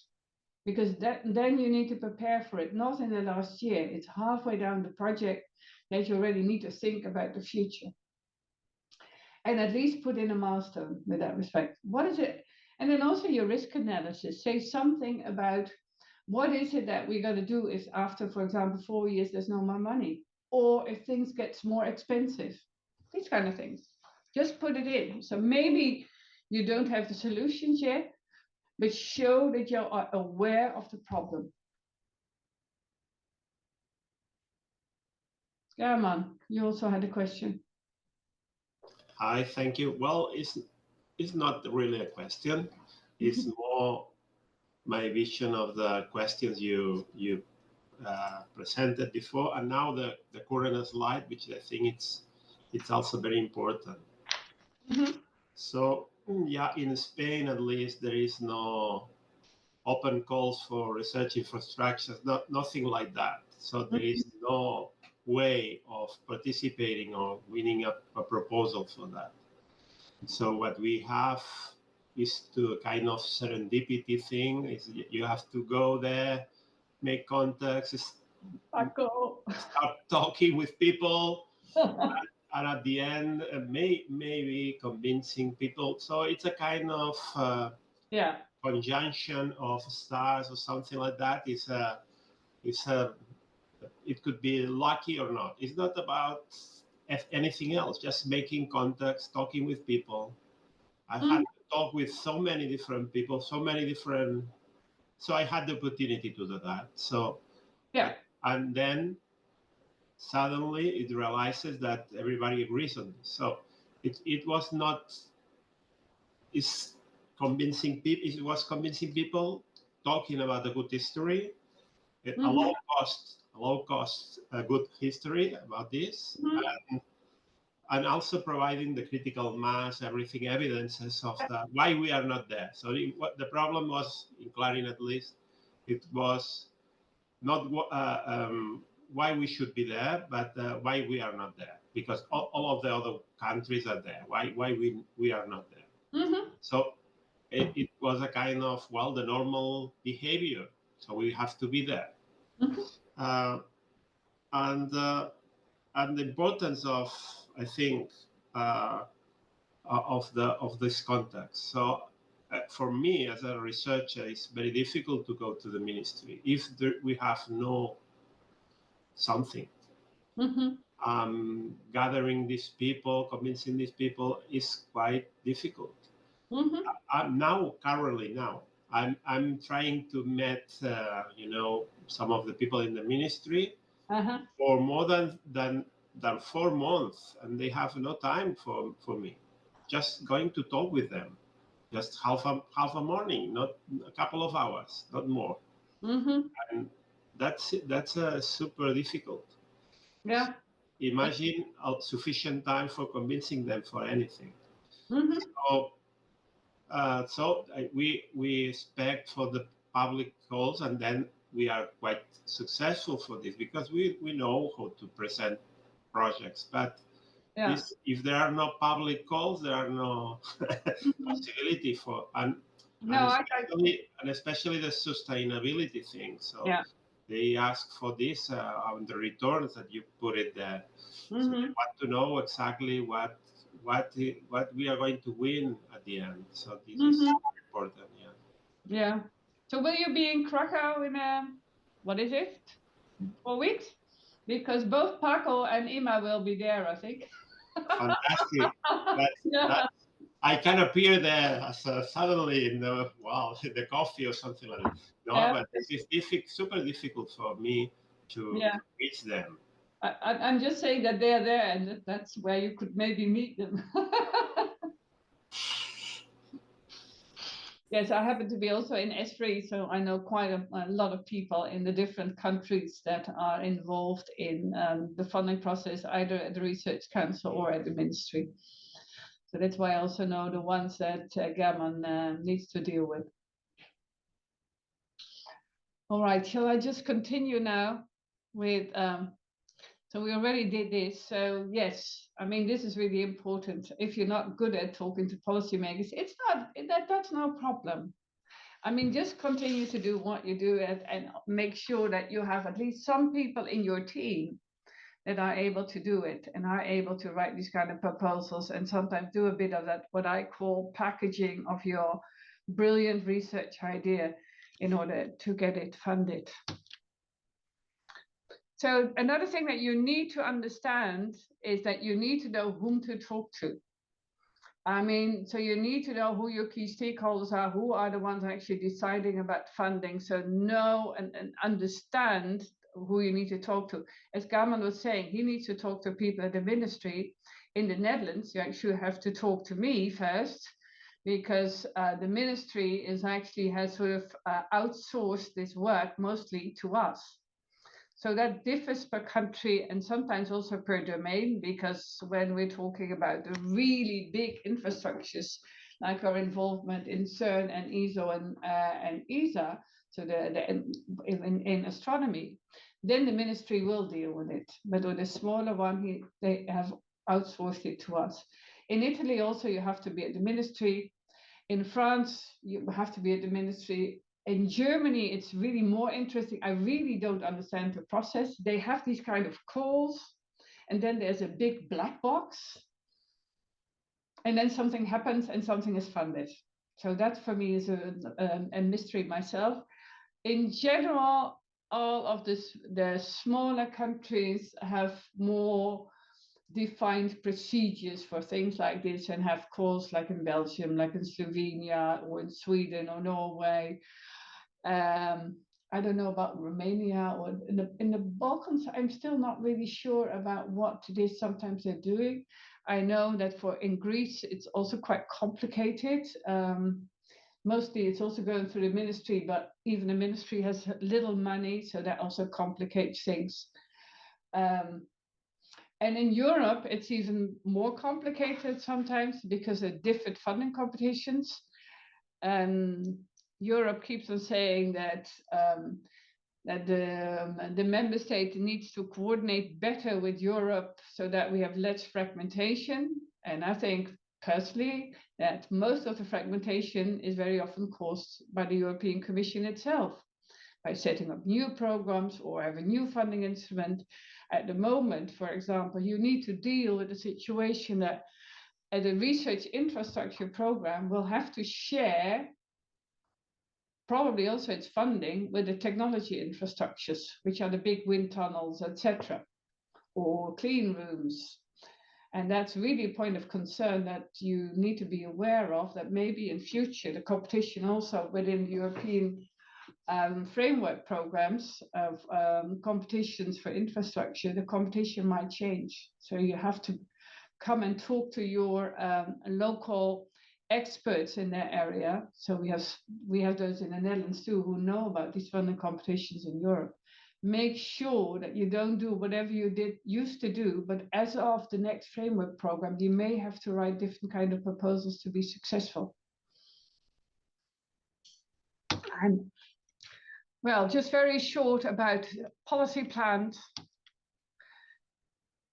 Because then you need to prepare for it, not in the last year. It's halfway down the project that you already need to think about the future. And at least put in a milestone with that respect. What is it? And then also your risk analysis. Say something about what is it that we're going to do if after, for example, 4 years, there's no more money, or if things get more expensive, these kind of things. Just put it in. So maybe you don't have the solutions yet, but show that you are aware of the problem. German, you also had a question. Hi, thank you. Well, it's not really a question. It's more my vision of the questions you presented before, and now the current slide, which I think it's also very important. So yeah, in Spain at least there is no open calls for research infrastructures, nothing like that. So there is no way of participating or winning a proposal for that. So what we have is to kind of serendipity thing. Is you have to go there, make contacts, start talking with people, and at the end, maybe convincing people. So it's a kind of conjunction of stars or something like that. It could be lucky or not. It's not about anything else. Just making contacts, talking with people. I've had to talk with so many different people, so I had the opportunity to do that. So and then suddenly it realizes that everybody agrees on this. So it was not. It's convincing people. It was convincing people, talking about a good history, a low cost, good history about this, and also providing the critical mass, everything, evidences of that, why we are not there. So what the problem was, in CLARIN at least, it was not why we should be there, but why we are not there, because all of the other countries are there. Why we are not there? So it was a kind of, well, the normal behavior. So we have to be there. And the importance of, I think, of this context. So for me as a researcher, it's very difficult to go to the ministry if we have no something. Gathering these people, convincing these people is quite difficult. Currently now, I'm trying to meet, some of the people in the ministry for more than 4 months, and they have no time for me. Just going to talk with them, just half a morning, not a couple of hours, not more. And that's super difficult. Yeah. Imagine sufficient time for convincing them for anything. So we expect for the public calls, and then we are quite successful for this because we know how to present projects. But if there are no public calls, there are no possibility for especially the sustainability thing. So they ask for this on the returns that you put it there. So they want to know exactly what we are going to win at the end. So this is super important. Yeah. So will you be in Krakow in what is it, 4 weeks? Because both Paco and Ima will be there, I think. Fantastic. I can appear there as suddenly in the coffee or something like that. No, but this is super difficult for me to reach them. I'm just saying that they're there, and that's where you could maybe meet them. Yes, I happen to be also in S3, so I know quite a lot of people in the different countries that are involved in the funding process, either at the Research Council or at the Ministry. So that's why I also know the ones that Gammon needs to deal with. All right, shall I just continue now with, so we already did this. So yes, I mean, this is really important. If you're not good at talking to policymakers, it's not, that's no problem. I mean, just continue to do what you do and make sure that you have at least some people in your team that are able to do it and are able to write these kind of proposals and sometimes do a bit of that, what I call packaging of your brilliant research idea in order to get it funded. So another thing that you need to understand is that you need to know whom to talk to. I mean, so you need to know who your key stakeholders are, who are the ones actually deciding about funding. So know and understand who you need to talk to. As Gammon was saying, he needs to talk to people at the ministry. In the Netherlands, you actually have to talk to me first, because the ministry is actually has sort of outsourced this work mostly to us. So that differs per country and sometimes also per domain, because when we're talking about the really big infrastructures, like our involvement in CERN and ESO and ESA, so in astronomy, then the ministry will deal with it. But with the smaller one, they have outsourced it to us. In Italy also, you have to be at the ministry. In France, you have to be at the ministry. In Germany, it's really more interesting. I really don't understand the process. They have these kind of calls, and then there's a big black box, and then something happens and something is funded. So that for me is a mystery myself. In general, all of the smaller countries have more defined procedures for things like this and have calls like in Belgium, like in Slovenia or in Sweden or Norway. I don't know about Romania or in the Balkans. I'm still not really sure about what it is sometimes they're doing. I know that in Greece, it's also quite complicated. Mostly it's also going through the ministry, but even the ministry has little money, so that also complicates things. And in Europe, it's even more complicated sometimes because of different funding competitions. Europe keeps on saying that the member state needs to coordinate better with Europe so that we have less fragmentation. And I think personally that most of the fragmentation is very often caused by the European Commission itself, by setting up new programs or have a new funding instrument. At the moment, for example, you need to deal with the situation that the research infrastructure program will have to share probably also its funding with the technology infrastructures, which are the big wind tunnels, etc., or clean rooms. And that's really a point of concern that you need to be aware of, that maybe in future the competition also within the European framework programs of competitions for infrastructure, the competition might change. So you have to come and talk to your local experts in their area. So we have those in the Netherlands too who know about these funding competitions in Europe. Make sure that you don't do whatever you used to do, but as of the next framework program, you may have to write different kind of proposals to be successful. And well, just very short about policy plans.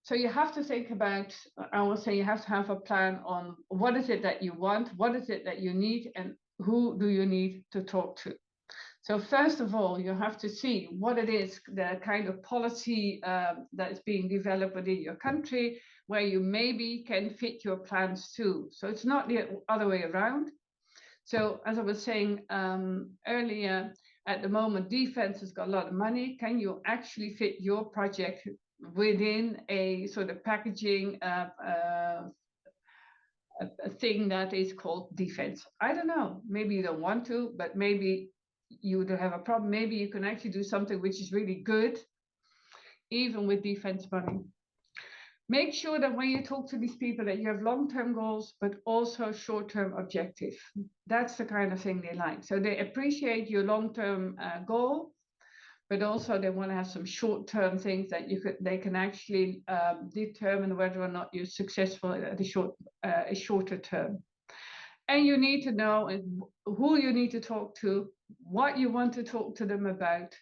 So you have to think about, I will say you have to have a plan on what is it that you want, what is it that you need, and who do you need to talk to. So first of all, you have to see what it is, the kind of policy that is being developed within your country, where you maybe can fit your plans to. So it's not the other way around. So as I was saying earlier, at the moment, defense has got a lot of money. Can you actually fit your project within a sort of packaging a thing that is called defense? I don't know. Maybe you don't want to, but maybe you don't have a problem. Maybe you can actually do something which is really good even with defense money. Make sure that when you talk to these people that you have long-term goals, but also short-term objectives. That's the kind of thing they like. So they appreciate your long-term goal, but also they want to have some short-term things that they can actually determine whether or not you're successful at a shorter term. And you need to know who you need to talk to, what you want to talk to them about,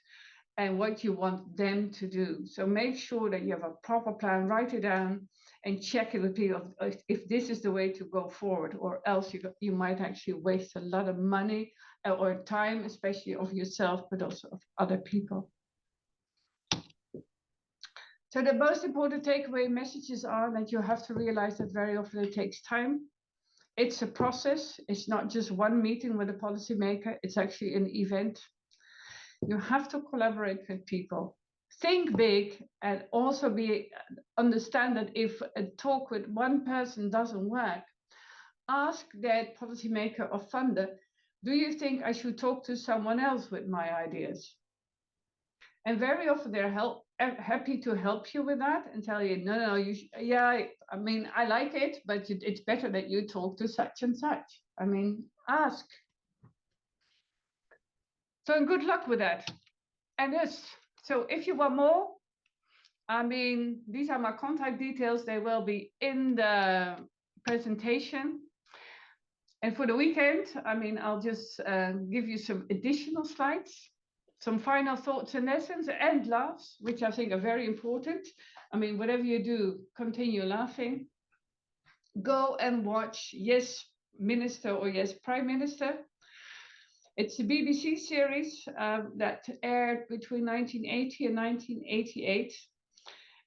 and what you want them to do. So make sure that you have a proper plan, write it down, and check it with people if this is the way to go forward, or else you might actually waste a lot of money or time, especially of yourself, but also of other people. So the most important takeaway messages are that you have to realize that very often it takes time. It's a process. It's not just one meeting with a policymaker. It's actually an event. You have to collaborate with people. Think big, and also understand that if a talk with one person doesn't work, ask that policymaker or funder, do you think I should talk to someone else with my ideas? And very often they're happy to help you with that and tell you, no, I mean, I like it, but it's better that you talk to such and such. I mean, ask. So good luck with that. And yes, so if you want more, I mean, these are my contact details. They will be in the presentation. And for the weekend, I mean, I'll just give you some additional slides, some final thoughts and lessons, and laughs, which I think are very important. I mean, whatever you do, continue laughing. Go and watch Yes, Minister or Yes, Prime Minister. It's a BBC series that aired between 1980 and 1988.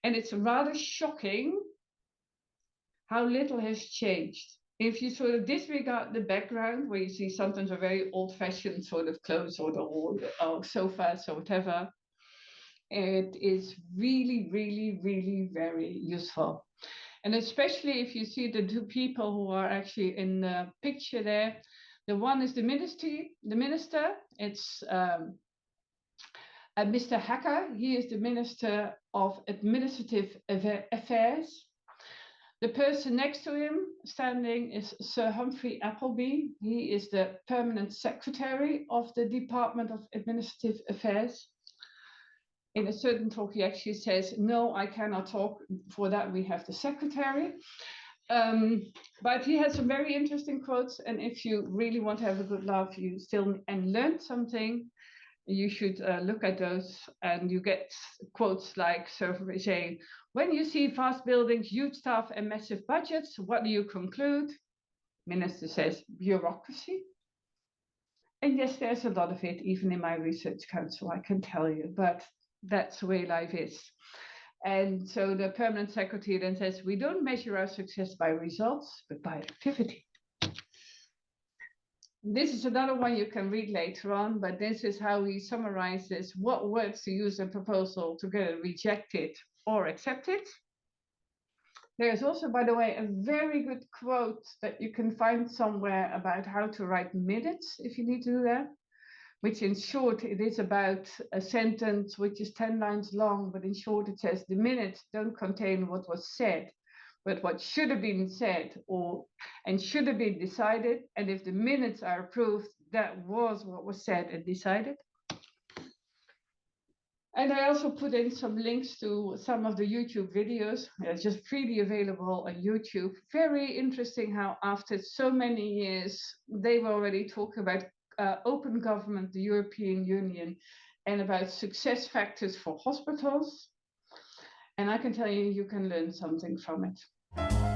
And it's rather shocking how little has changed. If you sort of disregard the background, where you see sometimes a very old-fashioned sort of clothes or sofas or whatever, it is really, really, really very useful. And especially if you see the two people who are actually in the picture there. The one is the minister. It's Mr. Hacker. He is the Minister of Administrative Affairs. The person next to him standing is Sir Humphrey Appleby. He is the Permanent Secretary of the Department of Administrative Affairs. In a certain talk, he actually says, no, I cannot talk. For that, we have the secretary. But he has some very interesting quotes. And if you really want to have a good laugh, and learn something, you should look at those, and you get quotes like saying, when you see fast buildings, huge staff and massive budgets, what do you conclude? Minister says, bureaucracy. And yes, there's a lot of it, even in my research council, I can tell you, but that's the way life is. And so the permanent secretary then says, we don't measure our success by results, but by activity. This is another one you can read later on, but this is how we summarize this. What words to use a proposal to get it rejected or accepted. There's also, by the way, a very good quote that you can find somewhere about how to write minutes if you need to do that, which in short, it is about a sentence which is 10 lines long, but in short, it says the minutes don't contain what was said, but what should have been said and should have been decided. And if the minutes are approved, that was what was said and decided. And I also put in some links to some of the YouTube videos. It's just freely available on YouTube. Very interesting how after so many years, they've already talked about open government, the European Union, and about success factors for hospitals. And I can tell you, you can learn something from it.